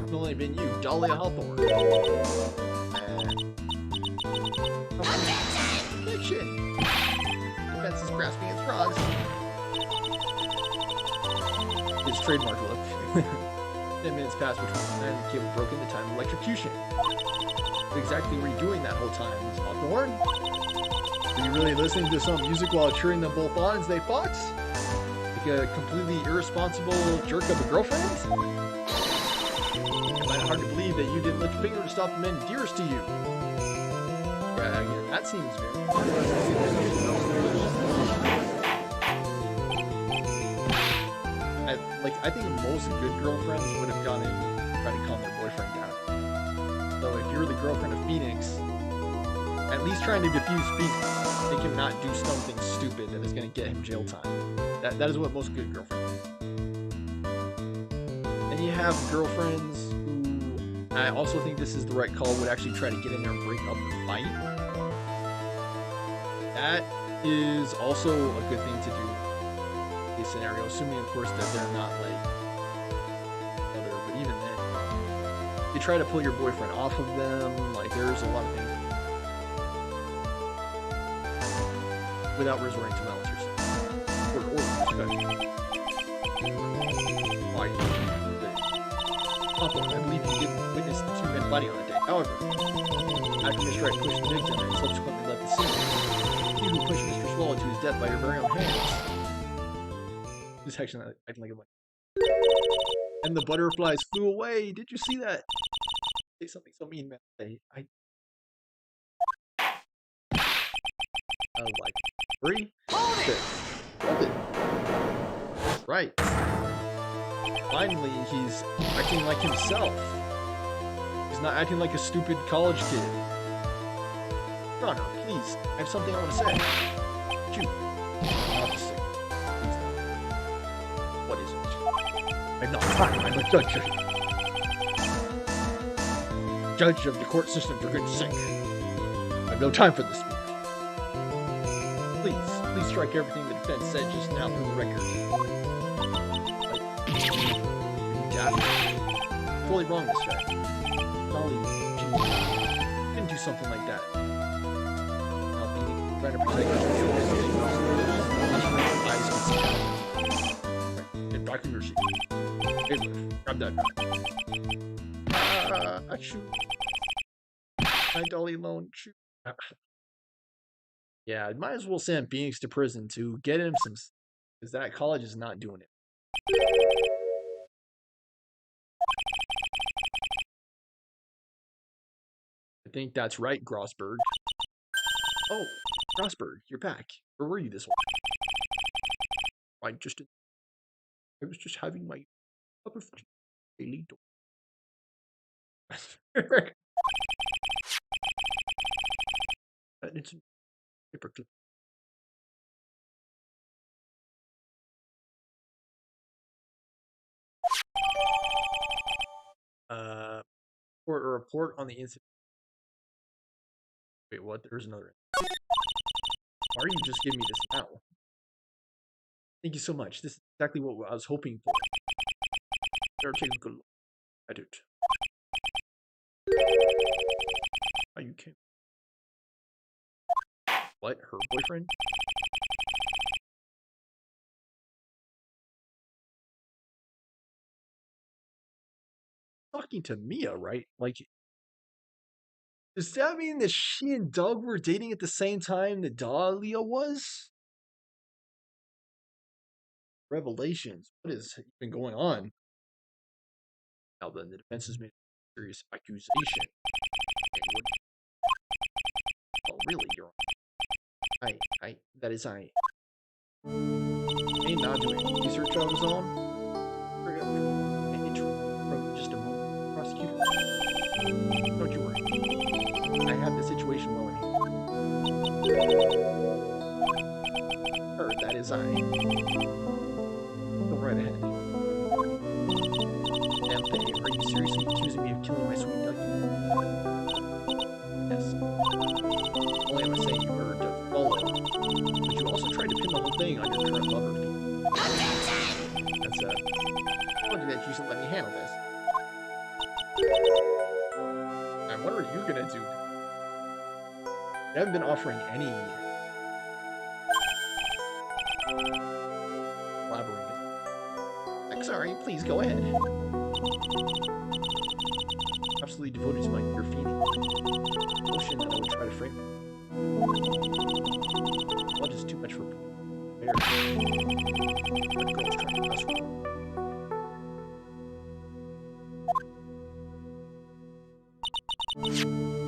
It's only been you, Dahlia Hawthorne. Fiction. Defense is grasping its straws. His trademark look. 10 minutes passed between the time the cable broke in the time of electrocution. What exactly were you doing that whole time? Off the horn? Were you really listening to some music while cheering them both on as they fought? Like a completely irresponsible jerk of a girlfriend? I find it hard to believe that you didn't lift a finger to stop the men dearest to you. Yeah, again, that seems very... I think most good girlfriends would have gone in and tried to calm their boyfriend down. So if you're the girlfriend of Phoenix, at least trying to defuse Phoenix, make him not do something stupid that is going to get him jail time. That is what most good girlfriends do. And you have girlfriends who, I also think this is the right call, would actually try to get in there and break up the fight. That is also a good thing to do. Scenario, assuming of course that they're not like other, but even then, you try to pull your boyfriend off of them. Like there's a lot of things without resorting to violence yourself. Or why? I believe you didn't witness the two men fighting on the day. However, after Mr. Wright pushed the victim and subsequently left the scene, you who pushed Mr. Swallow to his death by your very own hands. This action acting like a bunch. And the butterflies flew away. Did you see that? Say something so mean, man. I like 3. Hold it. Right. Finally, he's acting like himself. He's not acting like a stupid college kid. No, please. I have something I want to say. Shoot. Obviously. What is it? I'm not time. I'm a judge. Judge of the court system, for goodness sake. I have no time for this meeting. Please strike everything the defense said just now from the record. Totally wrong, this guy. Golly, geez. Didn't do something like that. I'll be trying to protect you. Get back in your seat. Hey, look, grab that guy. Achoo. My dolly lone shoot. Yeah, I might as well send Phoenix to prison to get him some, because that college is not doing it. I think that's right, Grossberg. Oh, Grossberg, you're back. Where were you this one? I was just having my cup of tea. Daily door. It's a paperclip. Or a report on the incident. Wait, what? There's another. Why are you just giving me this now? Thank you so much. This is exactly what I was hoping for. Better take a good look at it. Oh, you can't. What? Her boyfriend? Talking to Mia, right? Like, does that mean that she and Doug were dating at the same time that Dahlia was? Revelations. What has been going on? Now then, the defense has made a serious accusation. Oh, really, Your Honor? I may not doing research on his own. From just a moment, prosecutor. Don't you worry. I have the situation well in hand. Or that is I. Go right ahead. Anthony, are you seriously accusing me of killing my sweet Dougie? Yes. Only am I saying you murdered Doug Follow. But you also tried to pin the whole thing on your current lover. That's I told you that you should let me handle this. And what are you gonna do? You haven't been offering any collaborating. I'm sorry, please go ahead. Absolutely devoted to my graffiti motion that I would try to frame. Blood is too much for bear. That girl's trying to mess with me.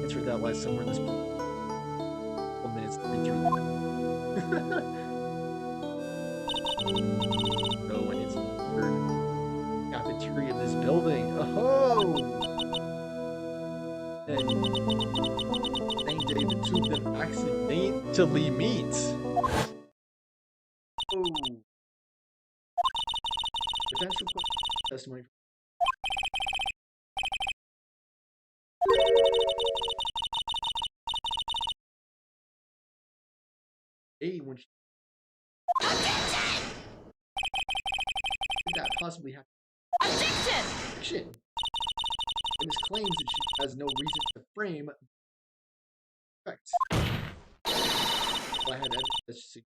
Answered that last somewhere in this 1 minutes to read through. No, and it's the third cafeteria of this building. Oh! And same day the two of them accidentally meet. Oh. Defense request testimony. Hey, when she... Could that possibly happen? Objection! Witness claims that she has no reason to frame facts. Well, I had evidence that she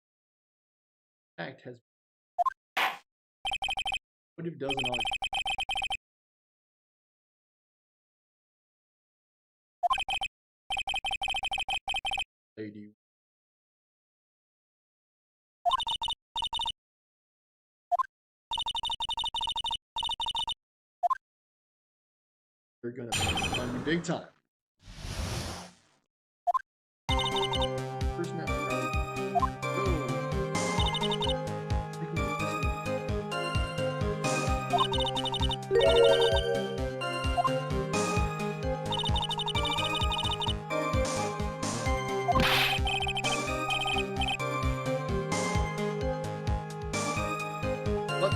fact has. What if doesn't all? Lady. You're gonna find me big time. First map. What?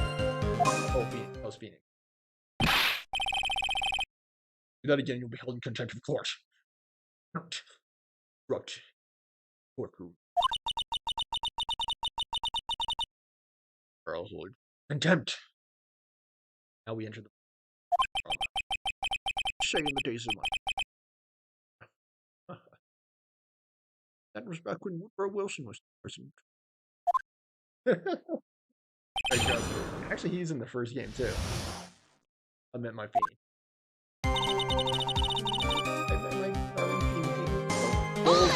Oh, Phoenix. Oh, Phoenix. Do that again, you'll be held in contempt of court. Corrupt. Courtroom. Charles Lord. Contempt. Now we enter the shaking the days of my. That was back when Woodrow Wilson was the president. Actually, he's in the first game too. I meant my Phoenix.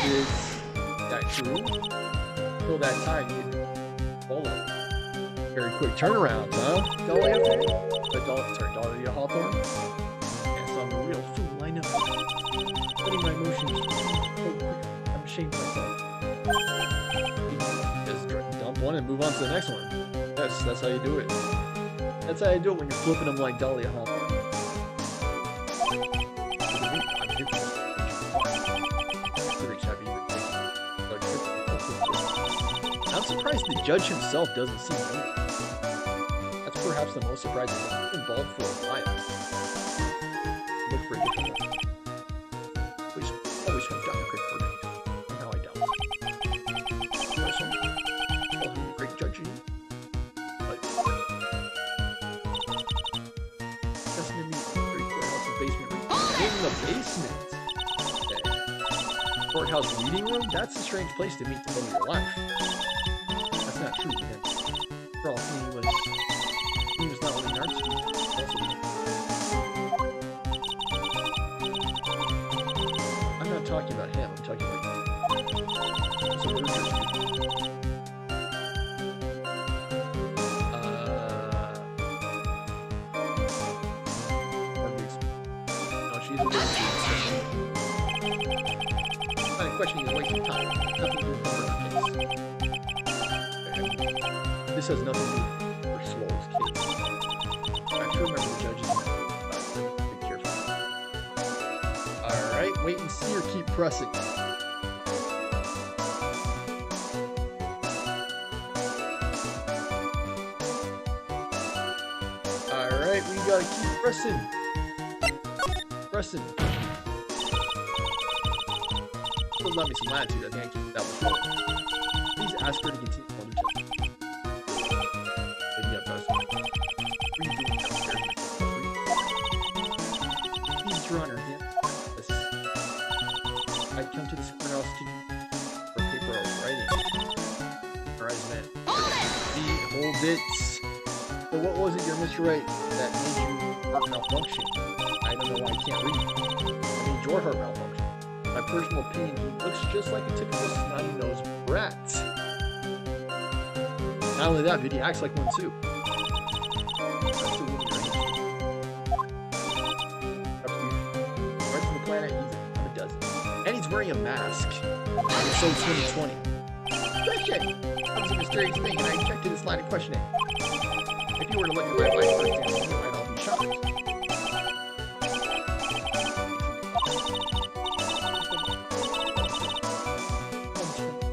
Is that true? Till that time, you follow. Very quick turnaround, huh? Dahlia Hawthorne. Yes, I'm a real fool, I know. Putting my emotions so quick, I'm ashamed of myself. Just dump one and move on to the next one. Yes, that's how you do it. That's how you do it when you're flipping them like Dahlia Hawthorne. I'm surprised the judge himself doesn't seem angry. That's perhaps the most surprising thing. He's been involved for a while. Look for a different one. Always have done a great verdict. Now I don't. Also, call him a great judge. But doesn't mean very courthouse basement. In the basement. Okay. Courthouse reading room? That's a strange place to meet the love of your life. That's not true, man. For all he was not only an art student, also I'm not talking about him, I'm talking about you. So we're just no, she's a good student. I'm not questioning is a waste of time. Nothing to do with the murder case. This has nothing to do with Swallow's case. I have to remember the judges be careful. Alright, wait and see or keep pressing. Alright, we gotta keep pressing. Pressing. Still love me some latitude, I think I can keep that one. Please ask her to continue. Runner, yeah. I'd come to this courthouse to for paper I was writing. Or I meant. Hold it! So what was it, your Mr. Wright, that made you heart malfunction. I don't know why I can't read. I mean, your heart malfunction. My personal opinion, he looks just like a typical snotty-nosed brat. Not only that, but he acts like one too. That's the woman you're right from the planet, he's a dozen. And he's wearing a mask. It's so 2020. Question! That was a mysterious thing, and I object to this line of questioning. If you were to look at my life, for example, you might all be shocked.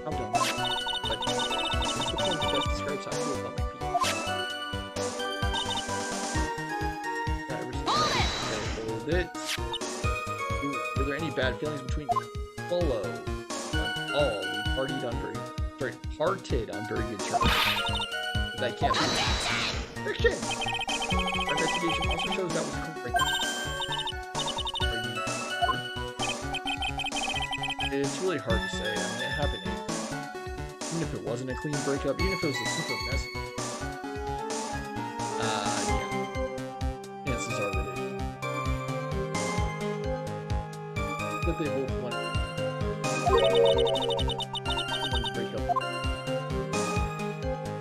I'm done. But it's the point that best describes how I feel about my feet. Not ever seen that. Hold it. Ooh, were there any bad feelings between Polo and all? We partied on very good terms. But that can't be. Fiction! Our investigation also shows that was a clean breakup. It's really hard to say. I mean, it happened. Even if it wasn't a clean breakup, even if it was a super messy. Yeah. Chances are that they both wanted to break up.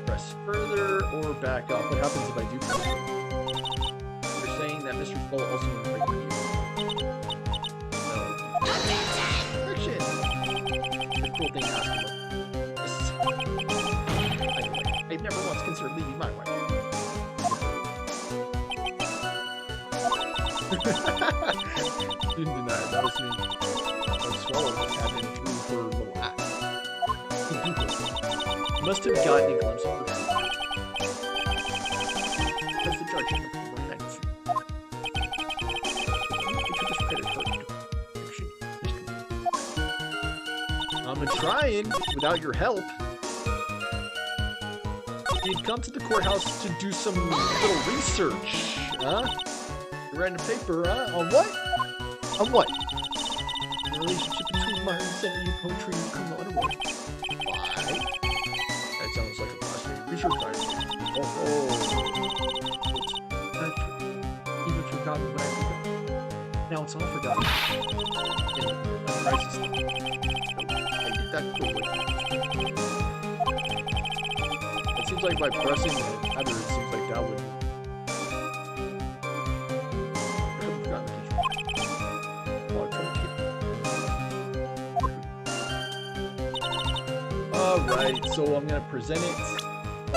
Press further or back up. What happens if I do press further? You're saying that Mr. Skull also wanted to break up with you. No. Friction! The cool thing to ask him. I've never once considered leaving my wife. Didn't deny it, that was me. I swallowed what happened through her little act. He must have gotten a glimpse of her. As the judge in the former next. I'm trying, without your help. You'd come to the courthouse to do some little research, huh? You're writing a paper, huh? On what? On what? The relationship between my insanity, poetry, and criminal underworld. Why? That sounds like a fascinating research item. Not true. Even forgotten what I forgot. Now it's all forgotten. Crisis. I did that quickly. It seems like by pressing the header, it seems like that would. Alright, so I'm gonna present it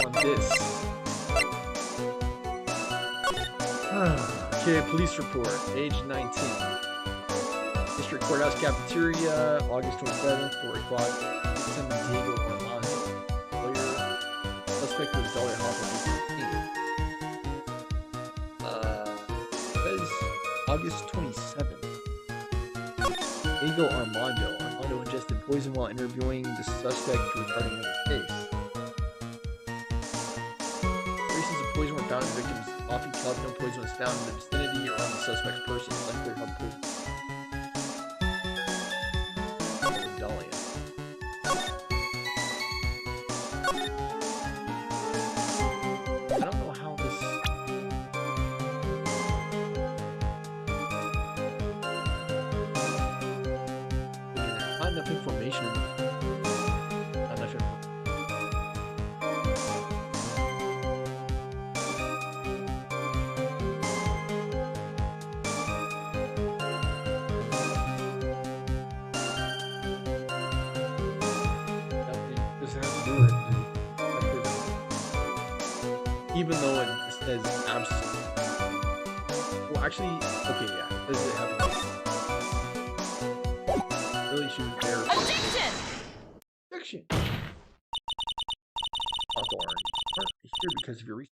on this. Okay, police report, age 19. District Courthouse Cafeteria, August 27th, 4 o'clock. San Diego, Orlando. Lawyer. Suspect was Dollar Hopper, 18. Says August 27th. Diego Armando. Armando ingested poison while interviewing the suspect regarding another case. Traces of poison were found in the victim's coffee cup. No poison was found in the vicinity or on the suspect's person. It's unclear how poison. I don't know how this. Not enough information. Not enough information. This has to do it. Even though it says absolutely. Well, actually, okay, yeah. Does it have? Really, she was there. Objection! Objection! Hawthorne, aren't here because of your research.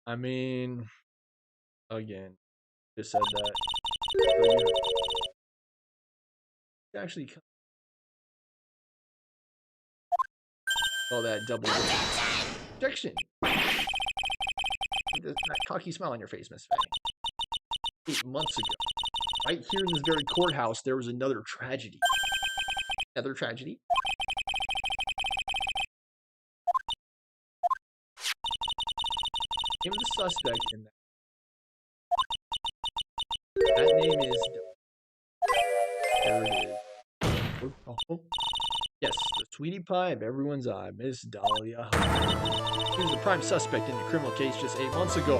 I mean, again, just said that. Actually, all that double. Objection! That cocky smile on your face, Miss Faye. 8 months ago, right here in this very courthouse, there was another tragedy. Another tragedy? name of the suspect in that name is. There it is. Oh. Yes, the sweetie pie of everyone's eye, Miss Dahlia. She was the prime suspect in the criminal case just 8 months ago.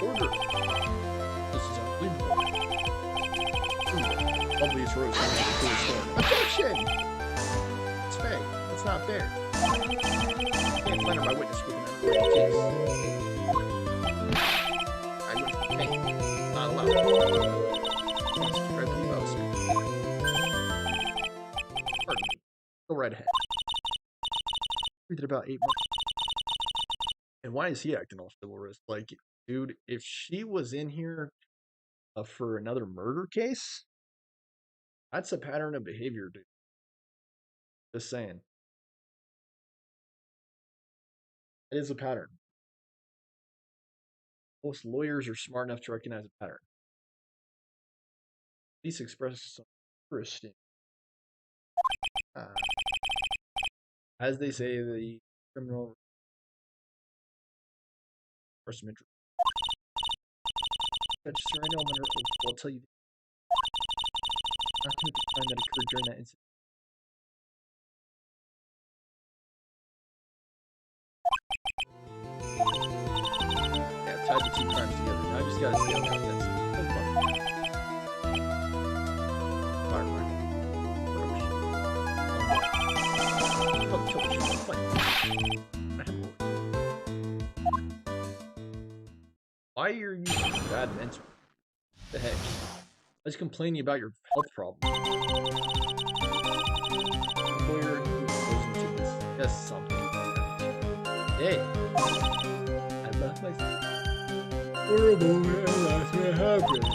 Order. This is unbelievable. Lovely as Rose. Objection! It's fake. It's not fair. I can't slander my witness with an unrelated case. I wouldn't think. Not allowed. Pardon me. Go right ahead. We did about 8 months. And why is he acting all chivalrous? Like, dude, if she was in here for another murder case, that's a pattern of behavior, dude. Just saying. It is a pattern. Most lawyers are smart enough to recognize a pattern. At least expresses some interest in. As they say, the criminal or some interest. Sir, I know I'm under oath, but I'll tell you. Not commit the crime that occurred during that incident. Yeah, I've tied the 2 crimes together. Now I just gotta see how that fits. Why are you using bad mental? What the heck? I was complaining about your health problems. Lawyer goes into this. Yes, something. Hey, I love myself. Horrible, man. That's what happened.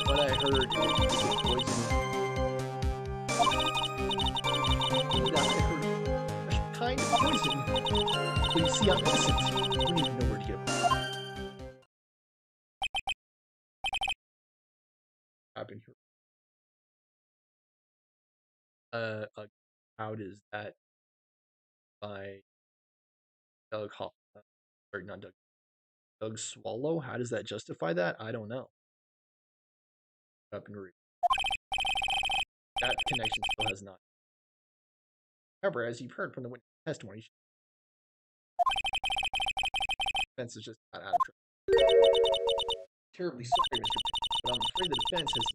What I heard is poison. Kind of poison. But you see, I'm innocent. I don't even know where to get it. Happened here. How does that by Doug or not Doug Swallow? How does that justify that? I don't know. Up and read. That connection still has not. However, as you've heard from the witness testimony, defense is just not out of trouble. Terribly sorry, Mr. Pitt, but I'm afraid the defense has.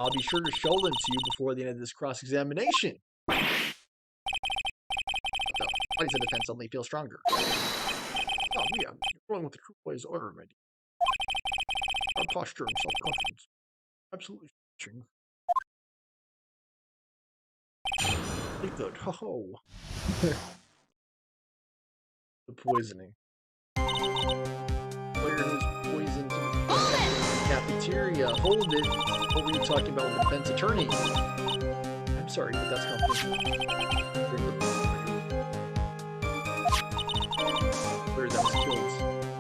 I'll be sure to show them to you before the end of this cross-examination. Why does the defense only feel stronger? Oh, yeah, you're rolling with the true boy's order, my dear. Our posture and self-confidence. Absolutely touching. Like the the poisoning. Player who's poisoned the cafeteria. Hold it. What were you talking about with the defense attorney? I'm sorry, but that's confidential. Player that was killed.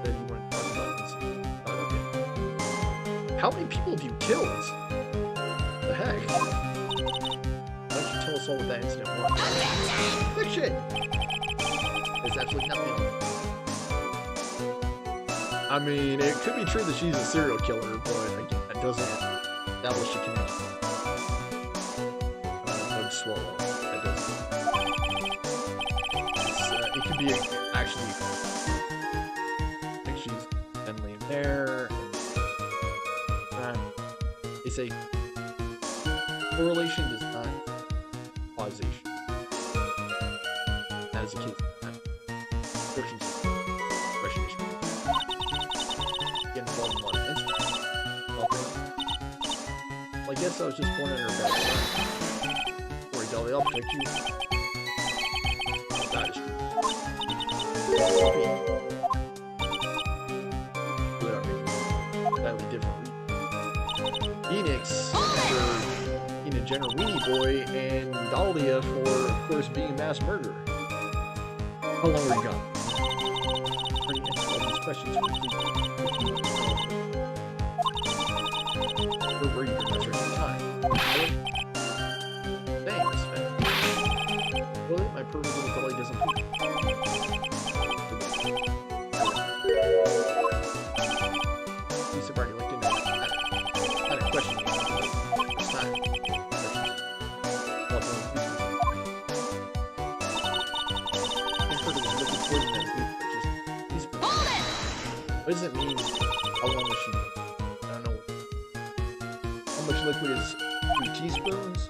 That you want to talk about this. How many people have you killed? What the heck? Why don't you tell us all what that incident was? Fiction! There's absolutely nothing on it. I mean, it could be true that she's a serial killer, but again, that doesn't establish a connection. Doug Swallow. That doesn't. It could be actually. Like she's friendly in there. They say correlation does not causation. That is the case. Get involved in a lot of incidents. Well, I guess I was just born under a bad star. Don't worry, Dolly, I'll protect you. That is true. Good, I'm making a slightly different reason. Phoenix for being a Jenner Weenie Boy, and Dahlia for, of course, being a mass murderer. How long were you gone? Pretty answer all these questions for where were you during that certain time? Thanks, man. my perfect little dolly doesn't poop. He's already looked into it. Kind of questioning it this time. What does it mean? How long is she? I don't know. How much liquid is 3 teaspoons?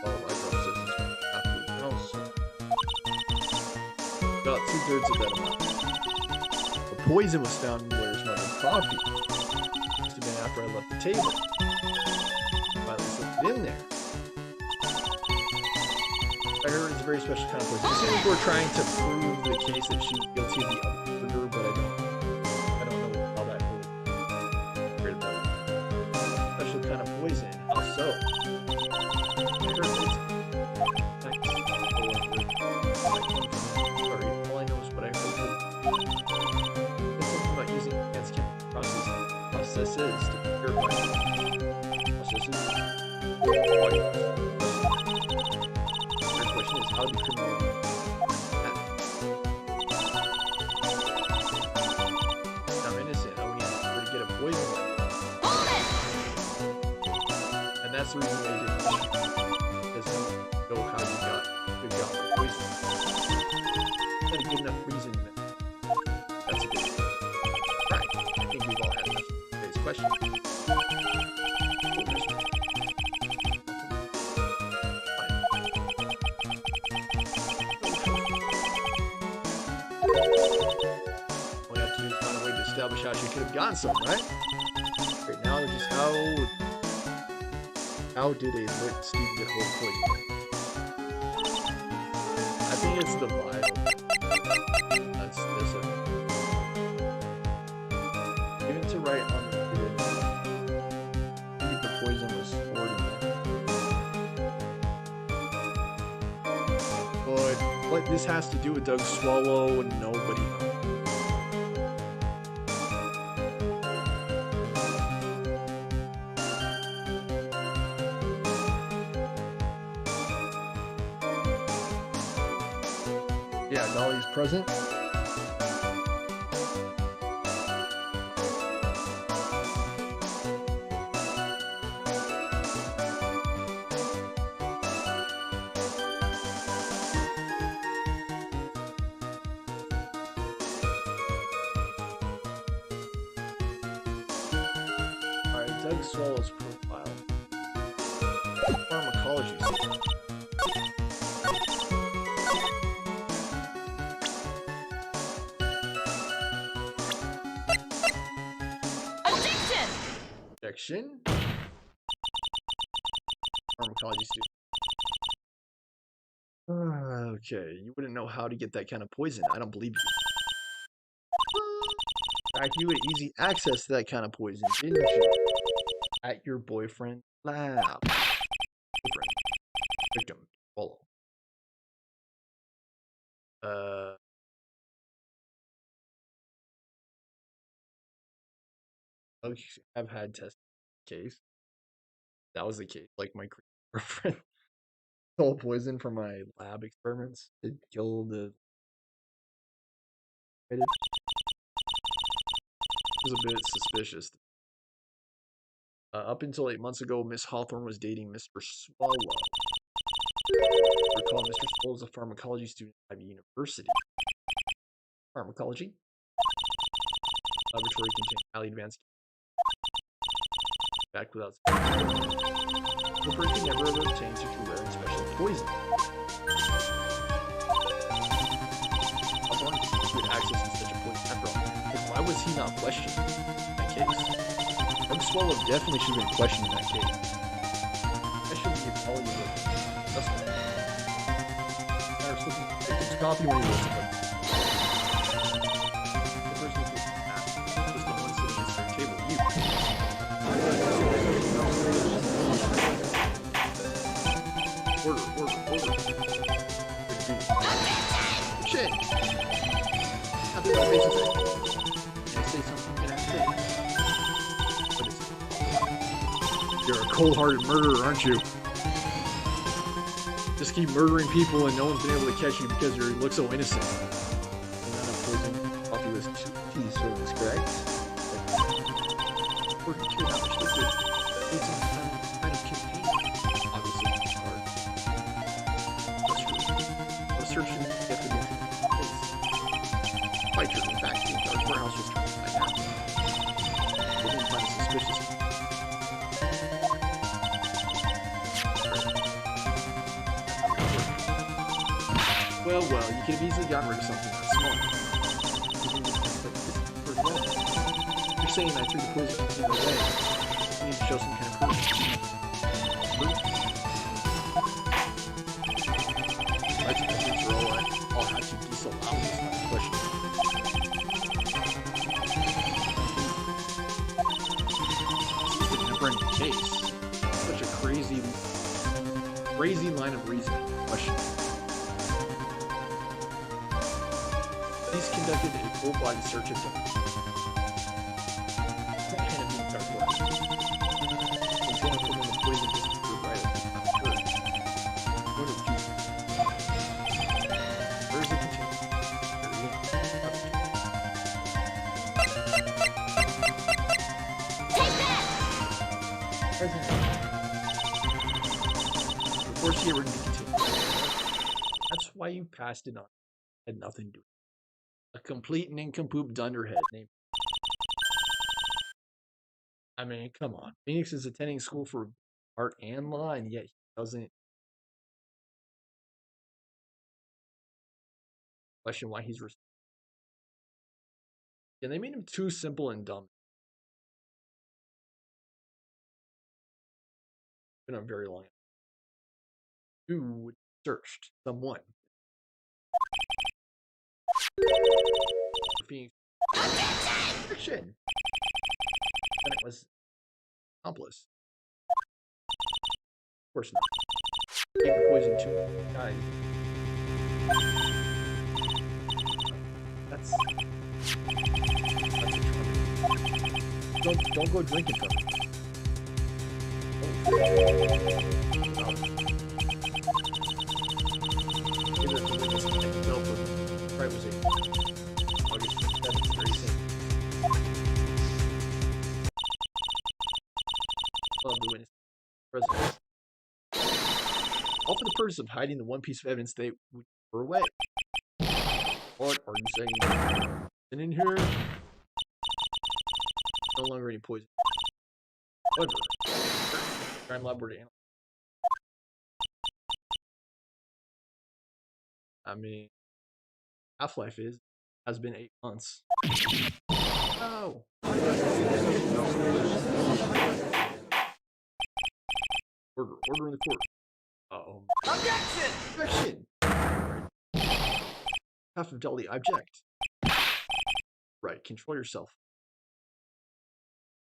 Oh, I dropped scissors. Absolutely else. About 2/3 of that amount. The poison was found in Blair's mug of coffee. Must have been after I left the table. Finally slipped it in there. I heard it's a very special kind of poison. It seems like we're trying to prove the case that she's guilty of the other murder, but I don't know how that really weird about it. Special kind of poison. How so? I heard it's sorry, all I know is what I heard. It's something about using advanced chemical processes to purify processes. The question is, how do criminals I'm innocent. I wouldn't even get a poison like that. And that's the reason they did it. Because they know how you got the poison. Not a good enough reason. That's a good one. Right. I think we've all had enough of today's question. All we have to do is find a way to establish how she could have gotten some, right? Right now, just how did a lit student get hold of poison? I think it's the vial. That's this. Given to Wright on the kid. I think the poison was stored in there. But what this has to do with Doug Swallow, nobody knows. Yeah, Dolly's present. Alright, Doug Swallow's profile. Pharmacology system. Objection. Pharmacology student. Okay, you wouldn't know how to get that kind of poison. I don't believe you. In fact, you had easy access to that kind of poison, didn't you? At your boyfriend's lab. Boyfriend. Victim. Follow. I've had test case. That was the case. Like my girlfriend stole poison from my lab experiments. It killed the. It was a bit suspicious. Up until 8 months ago, Miss Hawthorne was dating Mr. Swallow. Recall, Mr. Swallow was a pharmacology student at the university. Pharmacology. Laboratory contained highly advanced. Back without. The person never obtained such a rare and special poison. Hawthorne had access to such a poison after all. Why was he not questioned in that case? Doug Swallow definitely should have been questioned in that case. I shouldn't give all you the suspect. Or slipping victim's coffee when he was the person who was the one sitting at their table. You. Order. Shit. Happy birthday today. Can I say something good after? What is it? You're a cold-hearted murderer, aren't you? Just keep murdering people and no one's been able to catch you because you look so innocent. And then a poison coffee was 2 teaspoons, correct? Or 2 hours liquid. It's some kind of campaign. Obviously, it's hard. The search and get the is quite true. In fact, the dark warehouse was turned by now. We didn't find suspicious. Well, you could have easily gotten rid of something that small. You're saying I threw the poison in the way. You need to show some kind of proof. Right, so things are all have to disallow this kind of question. This is the never-ending case. Such a crazy line of reasoning question. Police conducted a full-body search of him. Before she ever continued. That's why you passed it on. Had nothing to do with it. A complete nincompoop dunderhead named. I mean, come on. Phoenix is attending school for art and law, and yet he doesn't question why he's. Yeah, they made him too simple and dumb. It's been a very long. Who searched someone? Phoenix. Action! Then it was accomplice. Of course not. Gave the poison to guys. That's don't go drinking from it. Wright was August 7th, 36. Love the witness. President. All for the purpose of hiding the one piece of evidence they were away. What are you saying? And in here, no longer any poison. However, crime lab were to analyze. I mean, half-life has been 8 months. Oh. Order in the court. Uh-oh. Objection! Half of Dolly, object. Right, control yourself.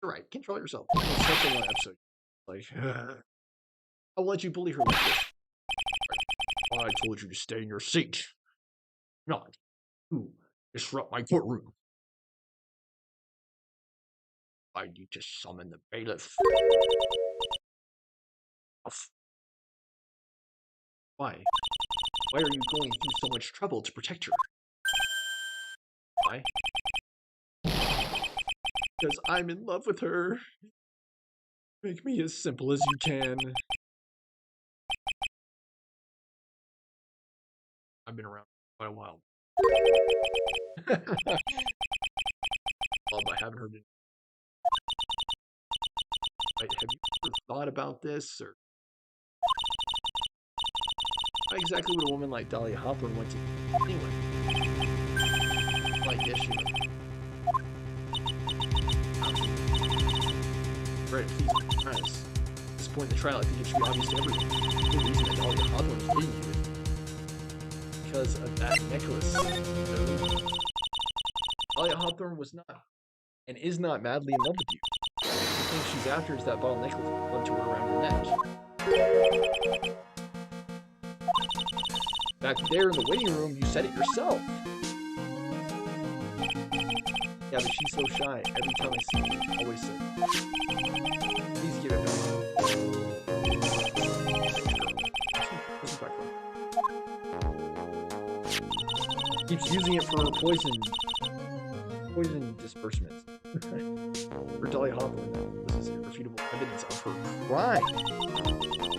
Right, control yourself. It's such a long episode. Like, I'll let you bully her like this. Right. I told you to stay in your seat. Not to disrupt my courtroom. I need to summon the bailiff. Why? Why are you going through so much trouble to protect her? Why? Because I'm in love with her. Make me as simple as you can. I've been around for quite a while. Well, I haven't heard it. Have you ever thought about this? Or how exactly would a woman like Dahlia Hawthorne want to anyway? Like, yes, she would. Right, please, guys. At this point in the trial, I think it should be obvious to everyone. The reason that Dahlia Hawthorne is hitting you is because of that necklace. Dahlia Hawthorne was not and is not madly in love with you. The thing she's after is that bottle necklace with to her around her neck. Back there in the waiting room, you said it yourself. Yeah, but she's so shy. Every time I see her, I always say, please give it back. Listen back. keeps using it for poison disbursements. For Dolly Hawthorne, this is irrefutable evidence of her crime.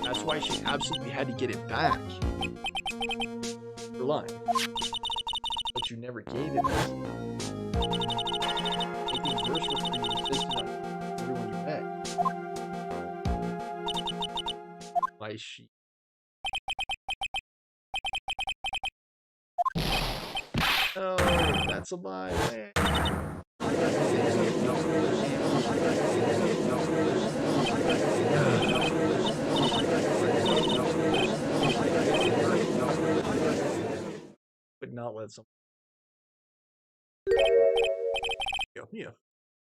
That's why she absolutely had to get it back. You're lying. But you never gave it back. Make things worse for you insisted on everyone you met. Why is she? Oh, that's a lie. Would not let some. Yeah,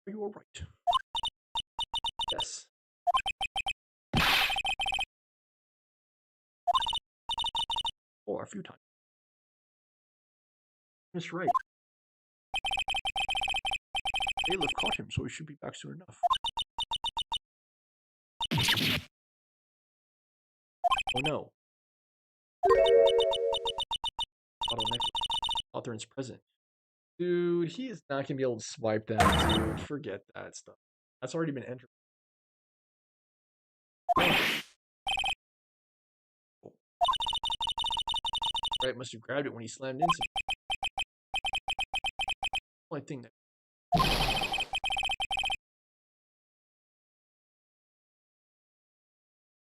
you were right. Yes. Or a few times. Miss Wright. Bailiff caught him, so he should be back soon enough. Oh no. Bottleneck. Hawthorne's present. Dude, he is not gonna be able to swipe that, dude. Forget that stuff. That's already been entered. Wright must have grabbed it when he slammed into it. Only thing that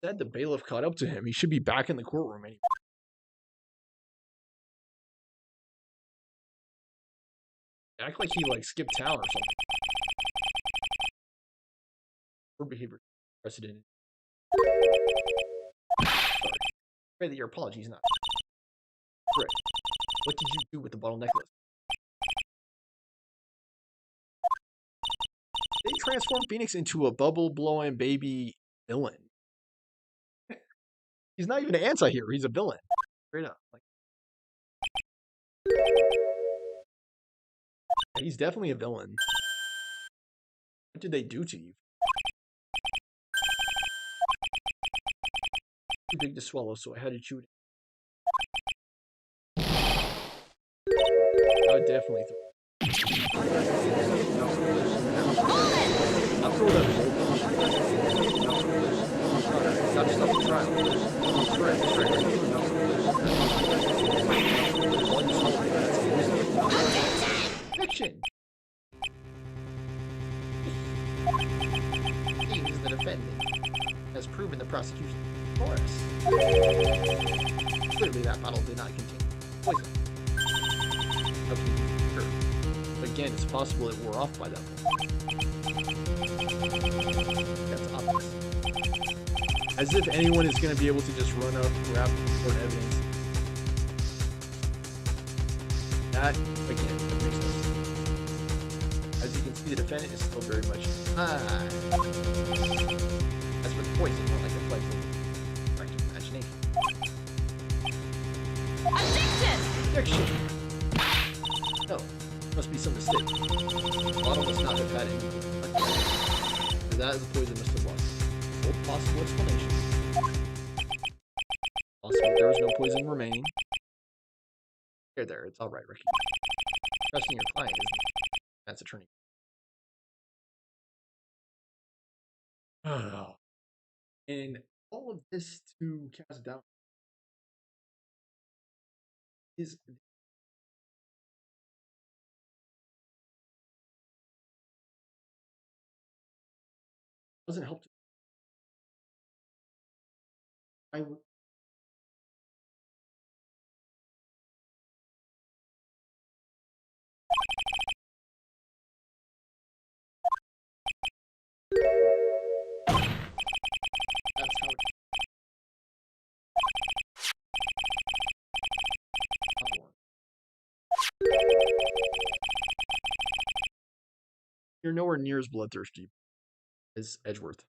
said the bailiff caught up to him. He should be back in the courtroom anyway. Act like he skipped town or something. Poor behavior precedent. Sorry. Pray that your apology is not correct. What did you do with the bottle necklace? They transformed Phoenix into a bubble blowing baby villain. He's not even an anti-hero, he's a villain. Straight up. He's definitely a villain. What did they do to you? Too big to swallow, so I had to chew it. I would definitely throw it. I'll throw that bolt. Not just off the trial. Straight. One soul, that's fiction. He is the defendant, has proven the prosecution for us. Clearly, that bottle did not contain poison. Okay, sure. Again, it's possible it wore off by that point. That's obvious. As if anyone is going to be able to just run up, grab important evidence. That, again, makes no sense. As you can see, the defendant is still very much alive. As for the poison, more like a fledgling imagination. Addiction! No, must be some mistake. The bottle must not have had any. For that, the poison must have lost. Both possible explanations. Also, there was no poison remaining. There, it's alright, Ricky. Trusting your client, isn't it? That's attorney. And all of this to cast doubt is doesn't help. I would. That's how it. You're nowhere near as bloodthirsty as Edgeworth.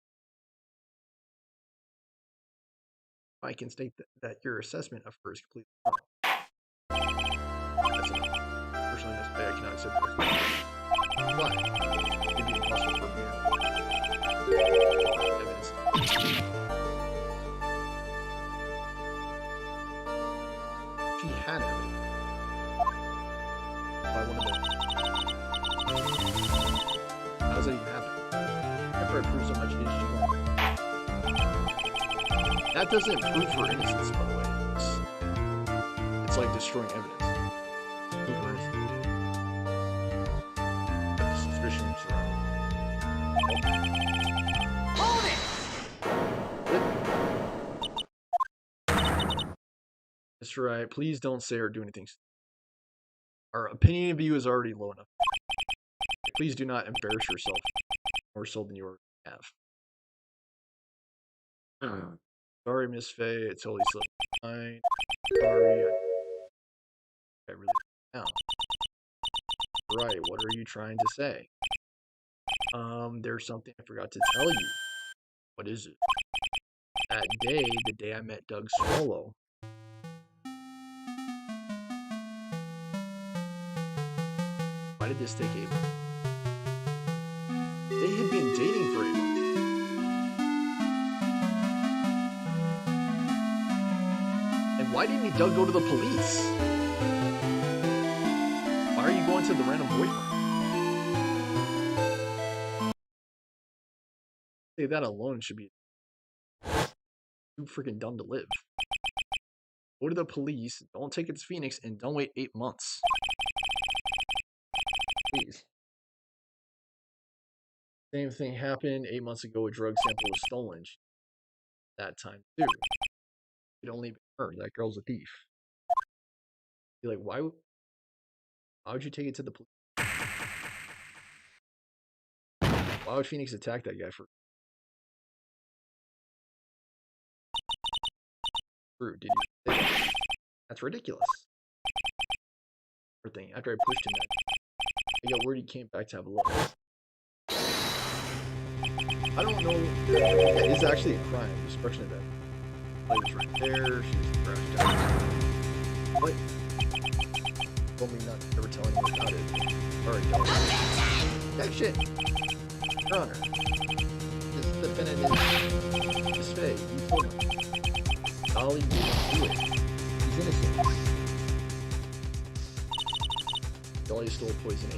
I can state that your assessment of her is completely wrong. That's enough. Personally, this way I cannot accept this. Why? It'd be impossible for me. Evidence. She had evidence. by one of the... How does that even happen? After I prove so much, it is just that doesn't prove her innocence, by the way. It's like destroying evidence. Prove her innocence. The suspicions around. Hold it! That's right. Please don't say or do anything. Our opinion of you is already low enough. Please do not embarrass yourself more so than you already have. Sorry, Miss Faye. It totally slipped my mind. Sorry. I really now. Right. What are you trying to say? There's something I forgot to tell you. What is it? That day, the day I met Doug Swallow. Why did this take 8 months? They had been dating for 8 months. And why didn't Doug go to the police? Why are you going to the random boyfriend? Say that alone should be too freaking dumb to live. Go to the police, don't take it to Phoenix, and don't wait 8 months. Please. Same thing happened 8 months ago. A drug sample was stolen. That time too. It only been her. That girl's a thief. You're like, why would you take it to the police? Why would Phoenix attack that guy for? True, did you? That's ridiculous. Thing. After I pushed him, I got word he came back to have a look. I don't know. Yeah, it's actually a crime. Destruction of that. Light was right there. She was crashed out. What? Told me not to ever tell anyone about it. Alright, dog. That shit. Your Honor. This defendant is Miss Faye. You told him. Dolly didn't do it. He's innocent. Dolly stole poison 8.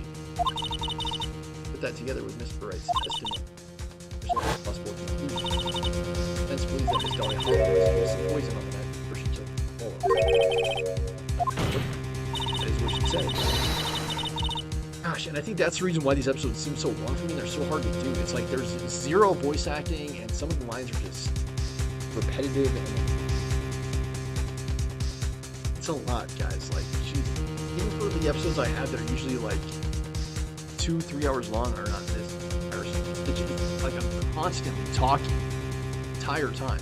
Put that together with Mr. Wright's estimate. There's only a possible conclusion. Defense believes that Miss Dolly Hollow was some poison on the night before she killed Polo. That is what she said. Gosh, and I think that's the reason why these episodes seem so long for me. They're so hard to do. It's like there's zero voice acting, and some of the lines are just repetitive. And it's a lot, guys. Like, even for the episodes I have that are usually like 2-3 hours long, are not this comparison. It's just like I'm constantly talking the entire time.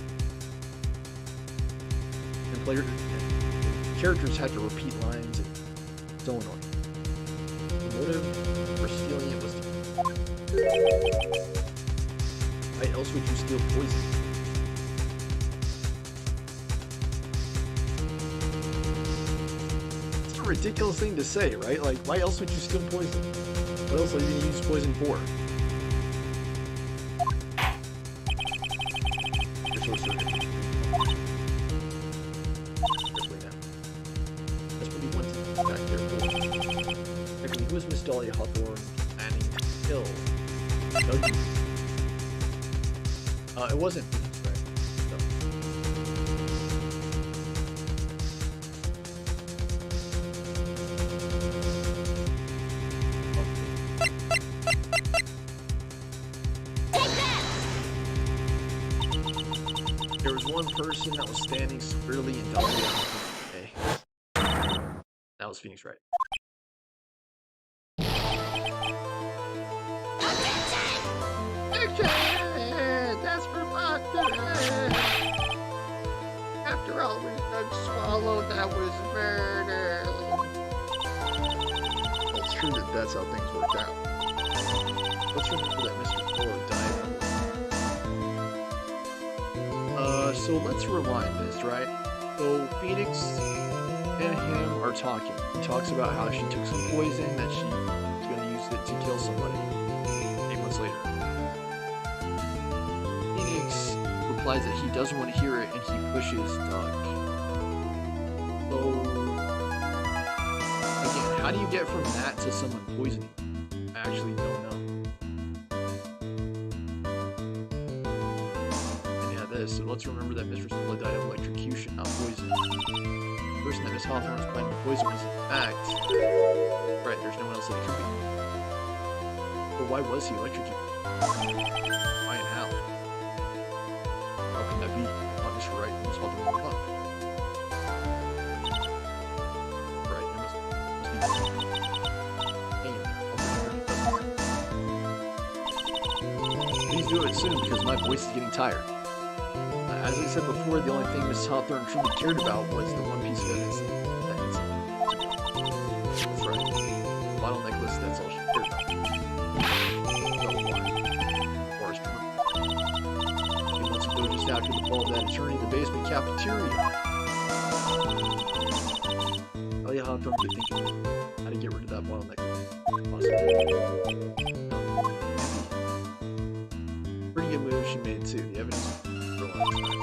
And characters have to repeat lines, and it's so annoying. The motive for stealing it was why else would you steal poison? It's a ridiculous thing to say, right? Like, why else would you steal poison? What else are you going to use poison for? You're so certain. Carefully now. That's what he wanted back there for. Actually, who was Miss Dolly Hawthorne planning to kill? Dougie. It wasn't. Right. No. There was one person that was standing severely in Dolly. Okay. That was Phoenix Wright. That's for after all, we Doug Swallow, that was murder. It's true that that's how things worked out. Let's remember that Mr. Fuller died. So let's rewind this, right? So Phoenix and him are talking. He talks about how she took some poison, that she was going to use it to kill somebody 8 months later. Phoenix replies that he doesn't want to hear it, and he pushes Doug. So, again, How do you get from that to someone poisoning? I actually don't know. And yeah, this. So let's remember that Mr. Sola died of electrocution, not poison. The person that Miss Hawthorne was planning to poison was, in fact, right. There's no one else that it could be. But why was he electrocuted? Why and how? How can that be? Not Mr. Wright and Miss Hawthorne were love. Right. It must be. Please do it soon because my voice is getting tired. As I said before, the only thing Mrs. Hawthorne truly cared about was the one piece of evidence. That's right. Bottle necklace, that's all she cared about. So why? Forrest Trump. A few months ago, just after the fall of that attorney in the basement cafeteria. Talia Hawthorne would think of how to get rid of that bottle necklace. Possibly. Pretty good move she made too. The evidence for a long time.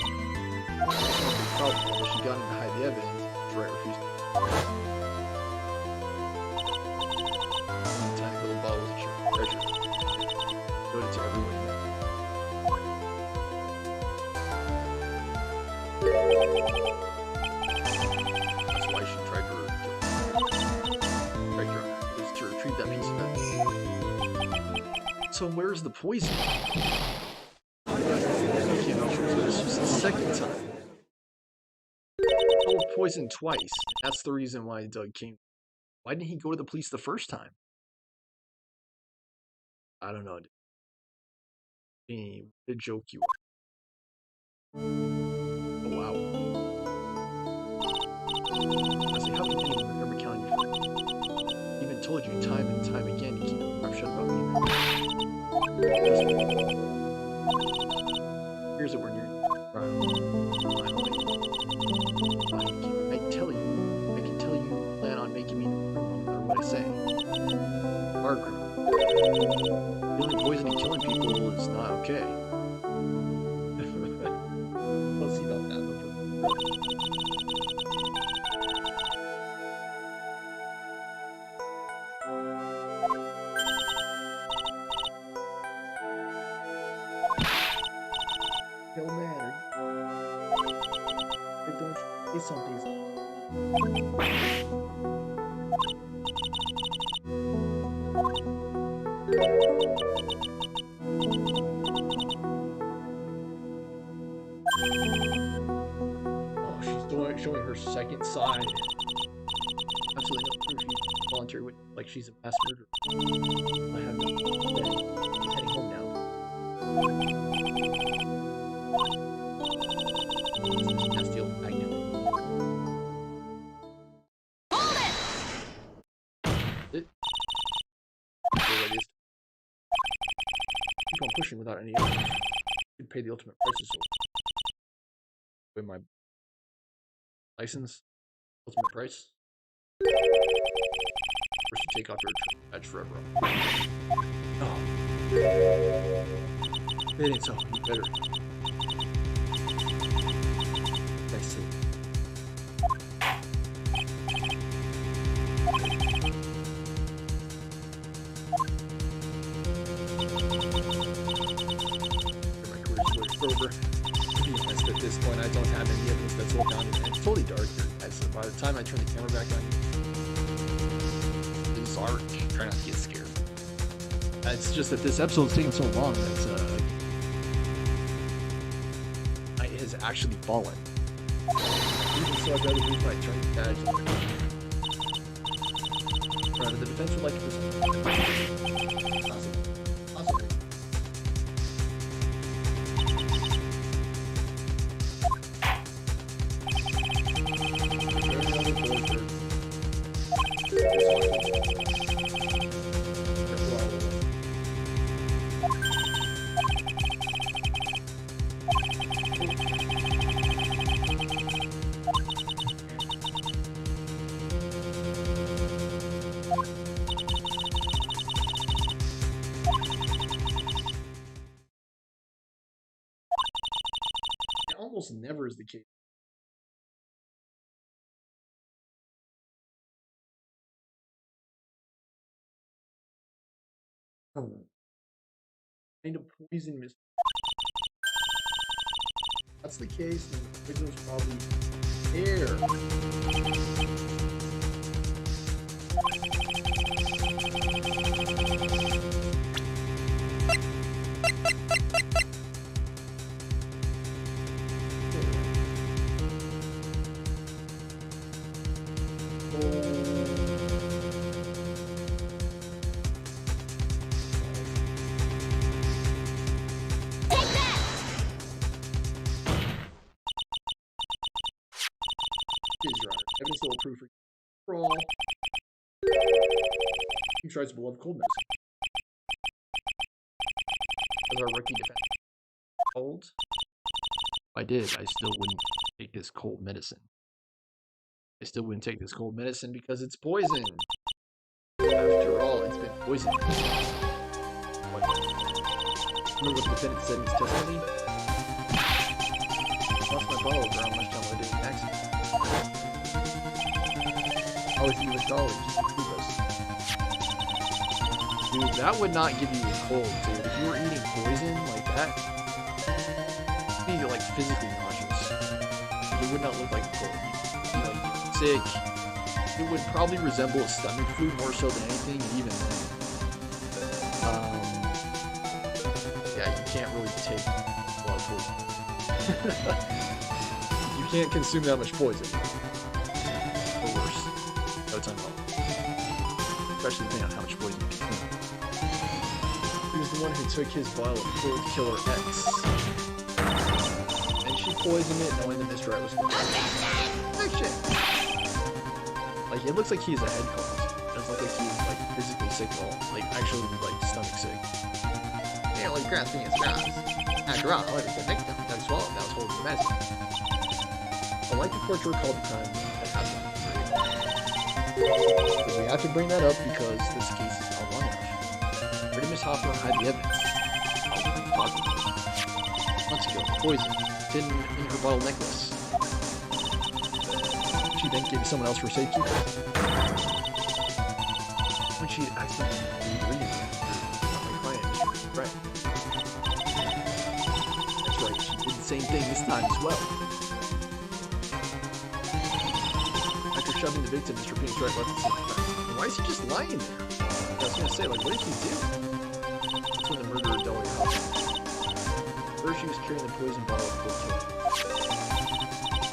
Probably when she got him to hide the evidence, Wright refused to. The tiny little bottle was a sure treasure. Showed it to everyone he met. That's why she tried to retrieve that piece of evidence. So where's the poison? This was the second time. Oh, poisoned twice. That's the reason why Doug came. Why didn't he go to the police the first time? I don't know. What a joke you are. Oh, wow. I say, how can anyone remember counting your friends? I even told you time and time again to keep your mouth shut about me. Here's what we're near. Finally. I can tell you plan on making me no matter what I say. Our criminal. Feeling poison and killing people is not okay. Let's see about that. No matter. But don't say something. Oh, she's showing her second side. Absolutely no proof she's voluntary with, like she's a mass murderer. I have no day. I'm heading home now. Nasty old magnet. Hold It. Keep on pushing without any effort. You'd pay the ultimate prices. With my license, ultimate price. Or should take off your badge forever. Oh. It ain't so. You better. I see. My career's over. To be honest, at this point, I don't have any evidence that's all down, and it's totally dark here. So by the time I turn the camera back on, it's dark. Try not to get scared. It's just that this episode's taking so long that night has actually fallen. Even so, I'd rather lose my attorney badge. Rather, the defense would like to present. Awesome. It almost never is the case. Oh, kind of poison Mr. If that's the case, then the poison was probably air. Take that! Is your honor. Evidence that will prove for all. He tries beloved cold medicine. As our rookie defense. Cold? If I did, I still wouldn't take this cold medicine. I still wouldn't take this cold medicine because it's poison. After all, it's been poisoned. What? Remember what the defendant said in his testimony? I lost my bottle around lunchtime when I did an accident. I was in college just to prove us. Dude, that would not give you a cold, dude. If you were eating poison like that, you'd be like physically nauseous. It would not look like a cold. You'd be like sick. It would probably resemble a stomach flu more so than anything, and even then. Yeah, you can't really take a lot of poison. You can't consume that much poison. Or worse. No, it's unhealthy. Especially depending on how much poison you consume. He was the one who took his bottle of cold killer X. And she poisoned it knowing that Mr. Wright was going to Fiction! Like, it looks like he's a head cause. It doesn't look like he's, like, physically sick at all. Like, actually, like, stomach sick. Yeah, like, grasping at straws. After all, it was the victim that swallowed that was holding the medicine. I like the court to recall the crime that happened. Because we have to bring that up because this case is not long enough. Where did Miss Hopper hide the evidence? Months ago, poison. It's in her bottle necklace. She then gave it to someone else for safekeeping. When she accidentally reading it for my client, Mr. Wright. That's right, she did the same thing this time as well. After shoving the victim, Mr. Phoenix Wright left the scene. Why is he just lying there? I was gonna say, like, what did he do? That's when the murderer Dolly happened. First, she was carrying the poison bottle of cold killer.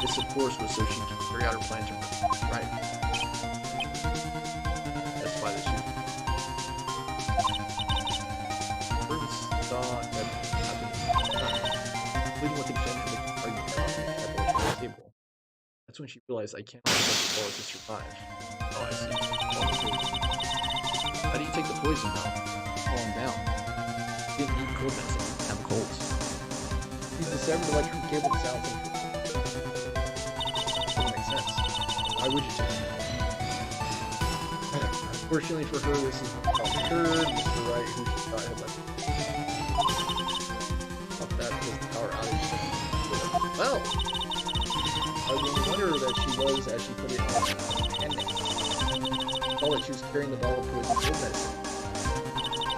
This, of course, was so she could carry out her plan to murder. Right. That's why the shooting. Burns saw everything happen. Leading with the defendant and making argument about the table. That's when she realized I can't let the bullet to survive. Oh, I see. How do you take the poison now? Falling down. You didn't need cold medicine. You didn't have colds. Use the severed electric cable to sound things. Doesn't make sense. Why would you take it? Unfortunately for her, this is what occurred. Mr. Wright, who she thought had left. Not that because the power outage. Well, I was going to wonder that she was, as she put it, handmade. All that she was carrying the bottle of poison cold medicine.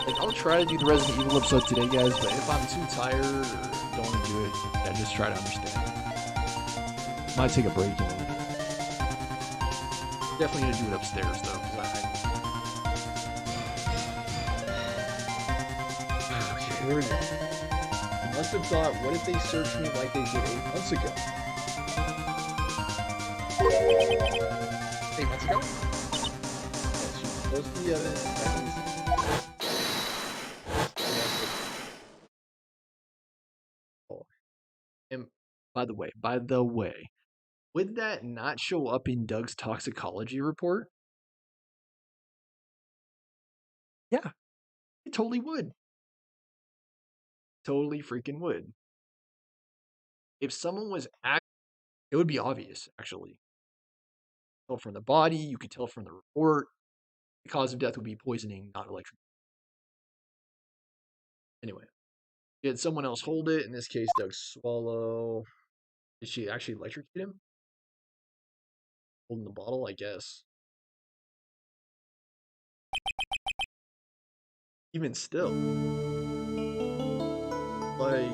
Like, I'll try to do the Resident Evil episode today, guys, but if I'm too tired or don't want to do it, yeah, just try to understand. Might take a break and leave. Definitely gonna do it upstairs though, because okay, here we go. You must have thought, what if they searched me like they did 8 months ago? 8 months ago? Yes, she was supposed to be evidence. And by the way, would that not show up in Doug's toxicology report? Yeah, it totally would. Totally freaking would. If someone was it would be obvious, actually. Tell from the body, you could tell from the report. The cause of death would be poisoning, not electric. Anyway, she had someone else hold it. In this case, Doug swallow. Did she actually electrocute him? Holding the bottle, I guess. even still, like,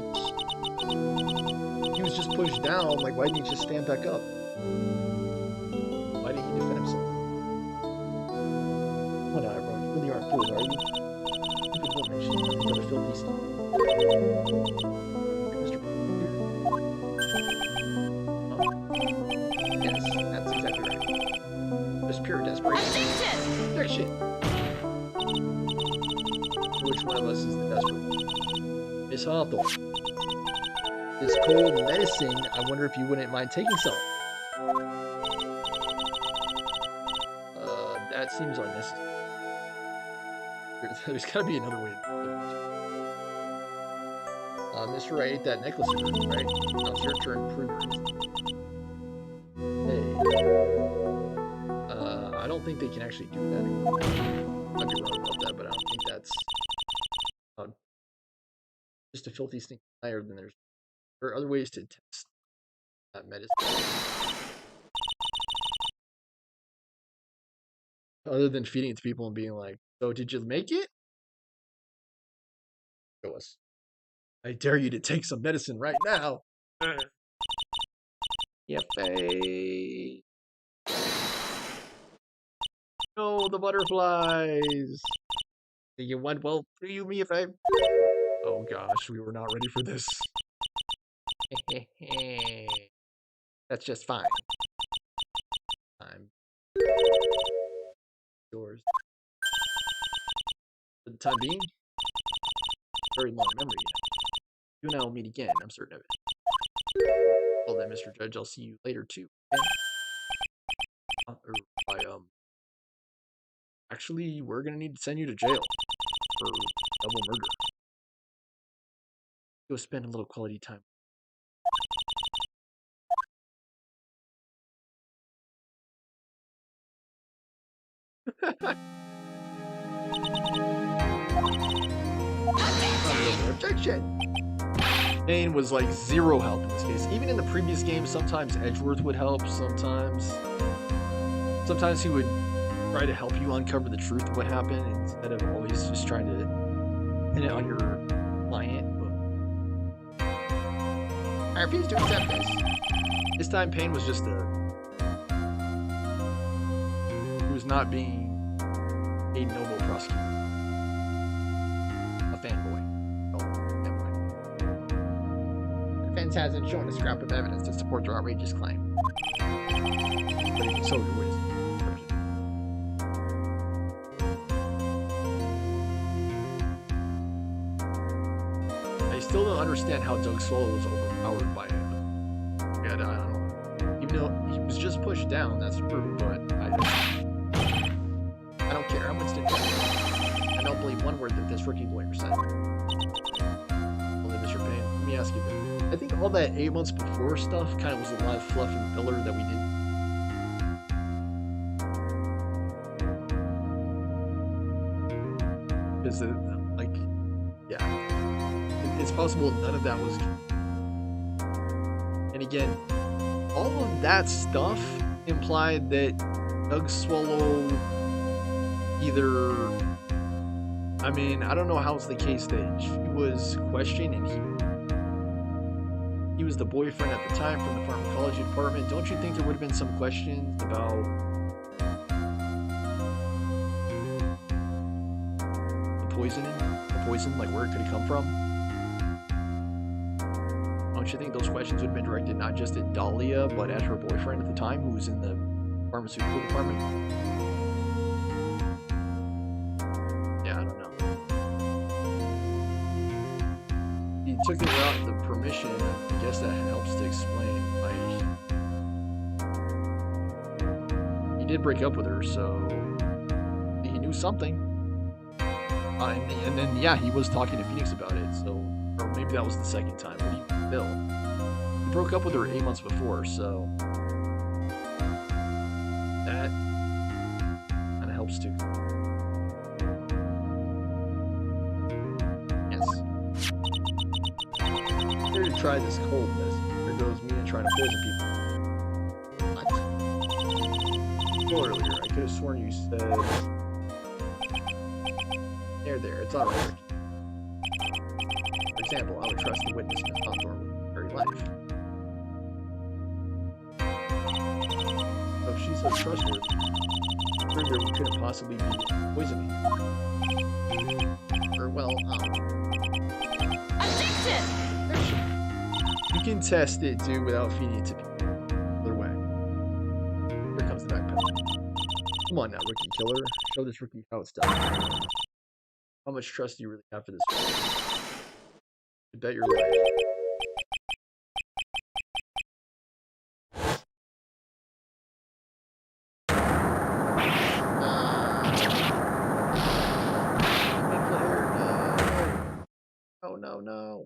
he was just pushed down. Like, why didn't he just stand back up? Why didn't he defend himself? Come on now, everyone. You really aren't fools, are you? Stupid woman, she's nothing but a filthy stuff. Mr. Yes, that's exactly right. There's pure desperation. Objection! Which one of us is the desperate one? Miss Hawthorne. This cold medicine, I wonder if you wouldn't mind taking some. That seems unnecessary. There's gotta be another way to do it. Mr. Wright ate that necklace of yours, right? Now it's your turn to prove it. Hey. I don't think they can actually do that. I'd be wrong about that, but I don't think that's just a filthy stink higher than there are other ways to test that medicine. Other than feeding it to people and being like, so did you make it? Show us. I dare you to take some medicine right now. Yeah, face. No, the butterflies. You want, well, do you me if I... Oh gosh, we were not ready for this. That's just fine. I'm yours. For the time being, very long memory. You and I will meet again, I'm certain of it. Well then, Mr. Judge, I'll see you later too. Okay? Actually, we're gonna need to send you to jail for double murder. Go spend a little quality time. Objection! Payne was like zero help in this case. Even in the previous game, sometimes Edgeworth would help, sometimes he would try to help you uncover the truth of what happened instead of always just trying to pin it on your client. But I refuse to accept this. This time Payne was just he was not being a noble prosecutor. A fanboy. Oh, fanboy. The defense hasn't shown a scrap of evidence to support their outrageous claim. But you can sow your wisdom. I still don't understand how Doug Swallow was overpowered by it. Yeah, I don't know. Even though he was just pushed down, that's true, but I don't care. I'm Winston Churchill. I don't believe one word that this rookie lawyer said. Well then, Mr. Payne, let me ask you this. I think all that 8 months before stuff kind of was a lot of fluff and filler that we didn't. Because, like, yeah. It's possible none of that was. And again, all of that stuff implied that Doug Swallow either. I mean, I don't know how it's the case that she was questioned and he was the boyfriend at the time from the pharmacology department. Don't you think there would have been some questions about the poison, like where it could have come from? Don't you think those questions would have been directed not just at Dahlia, but at her boyfriend at the time, who was in the pharmaceutical department? Yeah, I don't know. He took the route of the permission. I guess that helps to explain why he did break up with her, so he knew something. And then, yeah, he was talking to Phoenix about it, so, or maybe that was the second time, but Bill. He broke up with her 8 months before, so that kind of helps too. Yes. Here to try this coldness. There goes me and trying to poison people. What? Earlier, I could have sworn you said. There there. It's all right. For example, I would trust the witness in his very life. So if she's so trustworthy, further we couldn't possibly be poisoning. Or well, Addicted! you can test it, dude, without feeding it to people. Other way. Here comes the backpack. Come on now, rookie killer. Show this rookie how it's done. How much trust do you really have for this guy? You bet your life. No.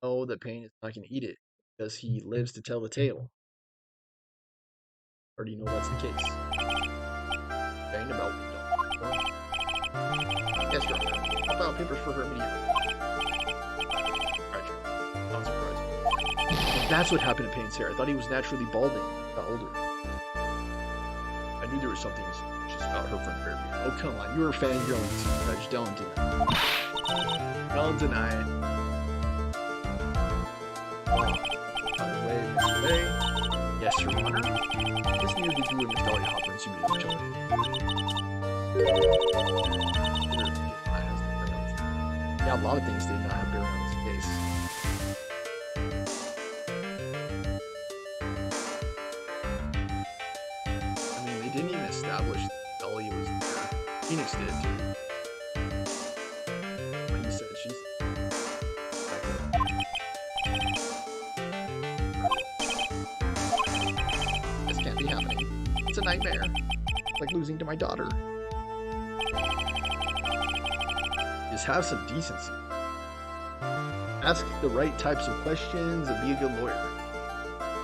Oh, the pain is not going to eat it because he lives to tell the tale. Or do you know that's the case? Pain about yes, Your Honor. I'll file papers for her immediately. Alright, sure. Not surprised. Well, that's what happened to Payne's hair. I thought he was naturally balding. He got older. I knew there was something just about her from the very beginning. Oh, come on. You were fangirling too much. Don't deny it. Don't deny it. By the way, Mr. Bay. Yes, Your Honor. This near the Drew and Miss Dolly Hopper and Sue each other. Yeah, a lot of things did not have bearing on this case. I mean, they didn't even establish that Dolly was there. Phoenix did, too. But he said she's... This can't be happening. It's a nightmare. It's like losing to my daughter. Just have some decency. Ask the right types of questions and be a good lawyer.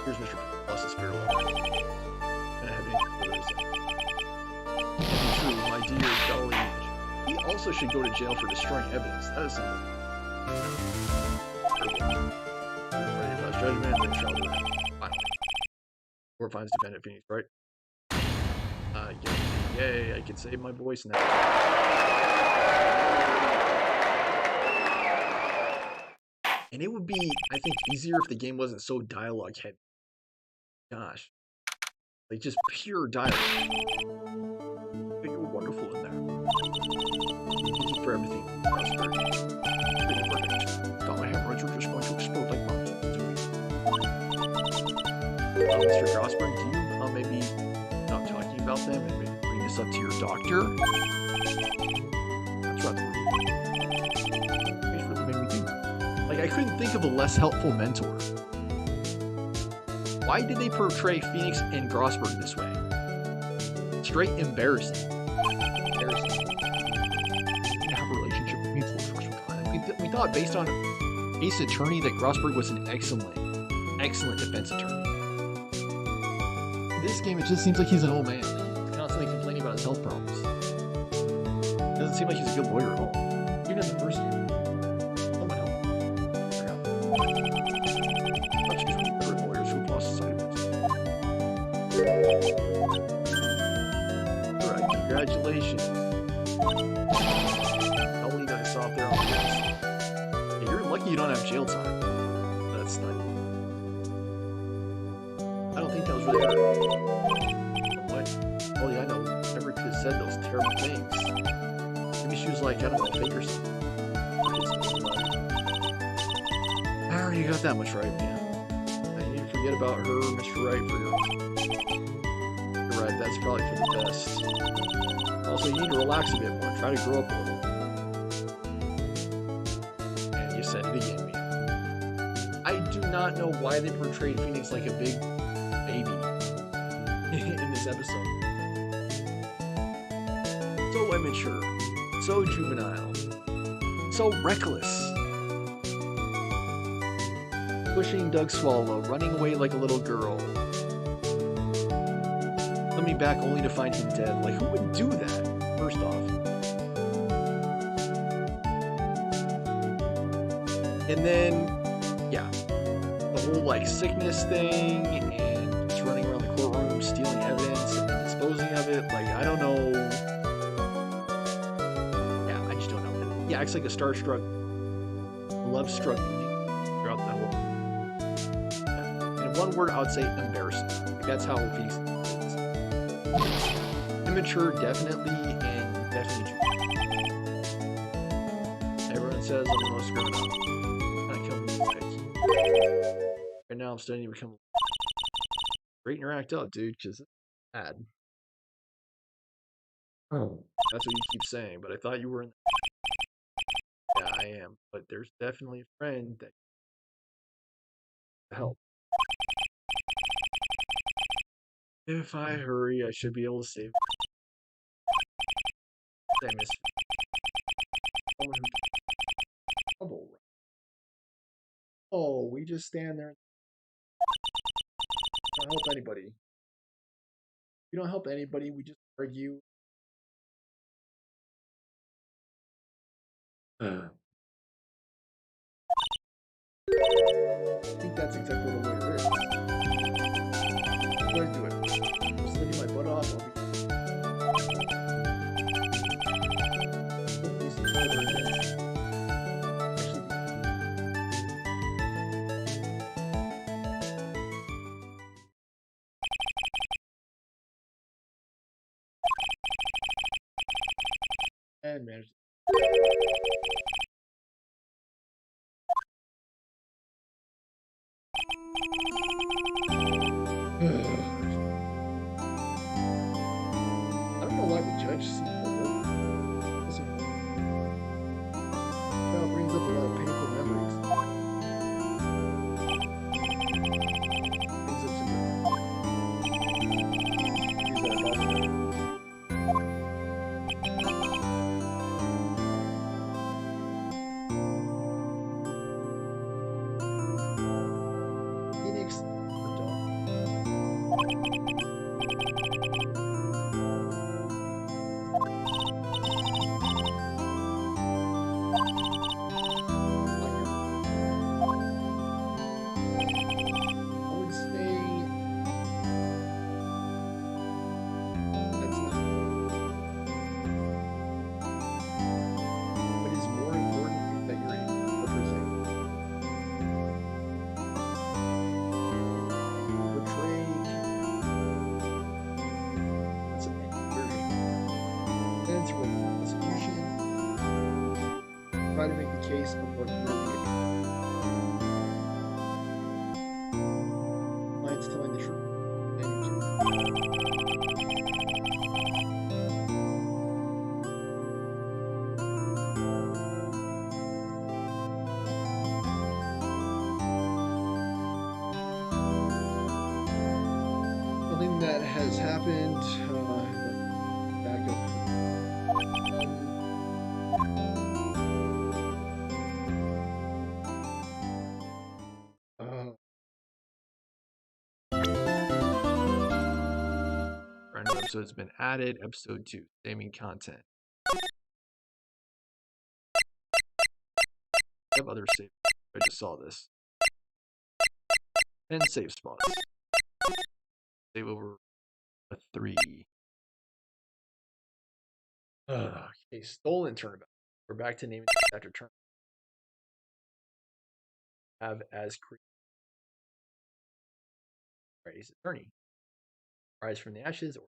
Here's Mr. Plus his fair law. And I have anything to say. True, my dear Dolly. He also should go to jail for destroying evidence. That is simple. Ready to pass judgment, then shall do it. Finally. Court finds defendant Phoenix, right? Yay, I can save my voice now. And it would be, I think, easier if the game wasn't so dialogue heavy. Gosh. Like, just pure dialogue. But you were wonderful in there. Thank you for everything, Prosper. Really perfect. Thought my hemorrhoids were just going to explode like mountains. Mr. Grosberg, do you maybe stop talking about them and maybe bring this up to your doctor? That's rather rude. It really made me think. Like, I couldn't think of a less helpful mentor. Why did they portray Phoenix and Grosberg this way? Straight embarrassing. Embarrassing. You didn't have a relationship with me for the first time. We thought, based on Ace Attorney, that Grosberg was an excellent defense attorney. This game, it just seems like he's an old man. Like, he's constantly complaining about his health problems. It doesn't seem like he's a good lawyer at all. Even in the first game. Someone help. Not just from better lawyers who have lost sight of Alright, congratulations. Only that I saw up there on the list. Yeah, you're lucky you don't have jail time. That's not. I don't think that was really her. What? Oh yeah, I know. Never could have said those terrible things. Maybe she was like, I don't know, fake or something. I already got that much right, man. I need to forget about her, Mr. Wright, for your... You're right, that's probably for the best. Also, you need to relax a bit more. Try to grow up a little. And you said it again, man. I do not know why they portrayed Phoenix like a big baby in this episode. So immature, so juvenile, so reckless. Pushing Doug Swallow, running away like a little girl. Coming back only to find him dead. Like, who would do that, first off? And then, yeah, the whole, like, sickness thing, and just running around the courtroom, stealing evidence, and disposing of it. Like, I don't know. acts like a starstruck, love-struck beauty throughout the whole. In one word, I would say embarrassing. Like, that's how Phoenix is. Immature, definitely, and definitely. Everyone says I'm the most grown up. I come from these. Right now, I'm starting to become. Straighten your act up, dude, because it's bad. Oh. That's what you keep saying, but I thought you were in. Yeah, I am. But there's definitely a friend that can help. If I hurry, I should be able to save. I miss someone who's trouble. Oh, we just stand there and don't help anybody. We don't help anybody. We just argue. Uh, I think that's exactly what a lawyer is. What do I do it? I'm studying my butt off. And manage. I don't know why the judge seems well, brings up a lot of painful memories. Brings up Phoenix I would say that's not. What is more important is that you're able to represent, portray, that's an defense with prosecution, try to make the case of what really client's telling the truth. And something that has happened. Back up. Brand new episode's been added. Episode 2, saving content. I have other save. I just saw this. 10 save spots. Save over a 3. Okay, stolen turnabout. We're back to naming after turn. Have as Wright's attorney. Rise from the ashes. Or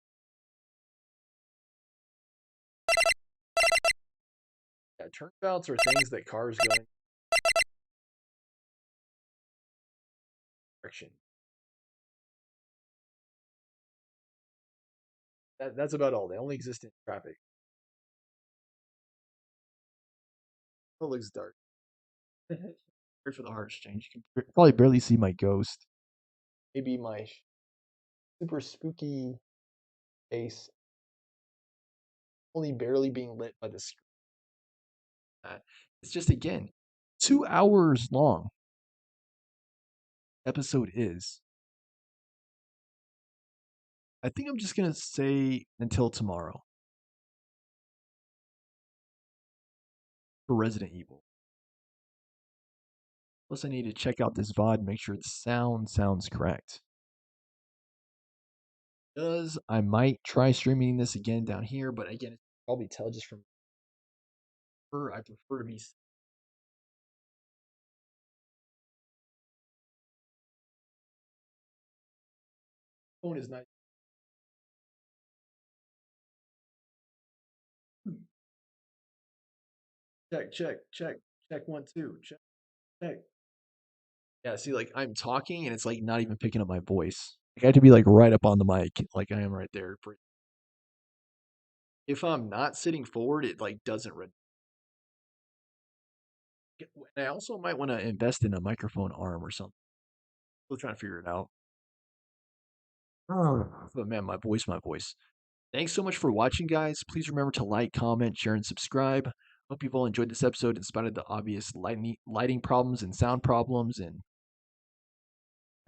yeah, turnabouts are things that cars go in direction. That's about all. They only exist in traffic. It looks dark. Great for the heart exchange. You can probably barely see my ghost. Maybe my super spooky face only barely being lit by the screen. It's just, again, 2 hours long. Episode is. I think I'm just going to say until tomorrow for Resident Evil. Plus, I need to check out this VOD, make sure the sound sounds correct. Because I might try streaming this again down here, but again, it's probably tell just from I prefer to be. Phone is nice. Check, check, check, check 1 2. Check, check. Yeah, see, like I'm talking and it's like not even picking up my voice. Like, I have to be like right up on the mic, like I am right there. If I'm not sitting forward, it like doesn't. And I also might want to invest in a microphone arm or something. Still trying to figure it out. But man, my voice, my voice. Thanks so much for watching, guys. Please remember to like, comment, share, and subscribe. Hope you've all enjoyed this episode in spite of the obvious lighting problems and sound problems. And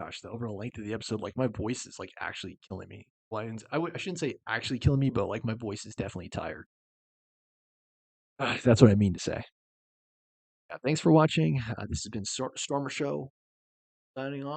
gosh, the overall length of the episode, like my voice is like actually killing me. Well, I shouldn't say actually killing me, but like my voice is definitely tired. That's what I mean to say. Yeah, thanks for watching. This has been Stormer Show signing off.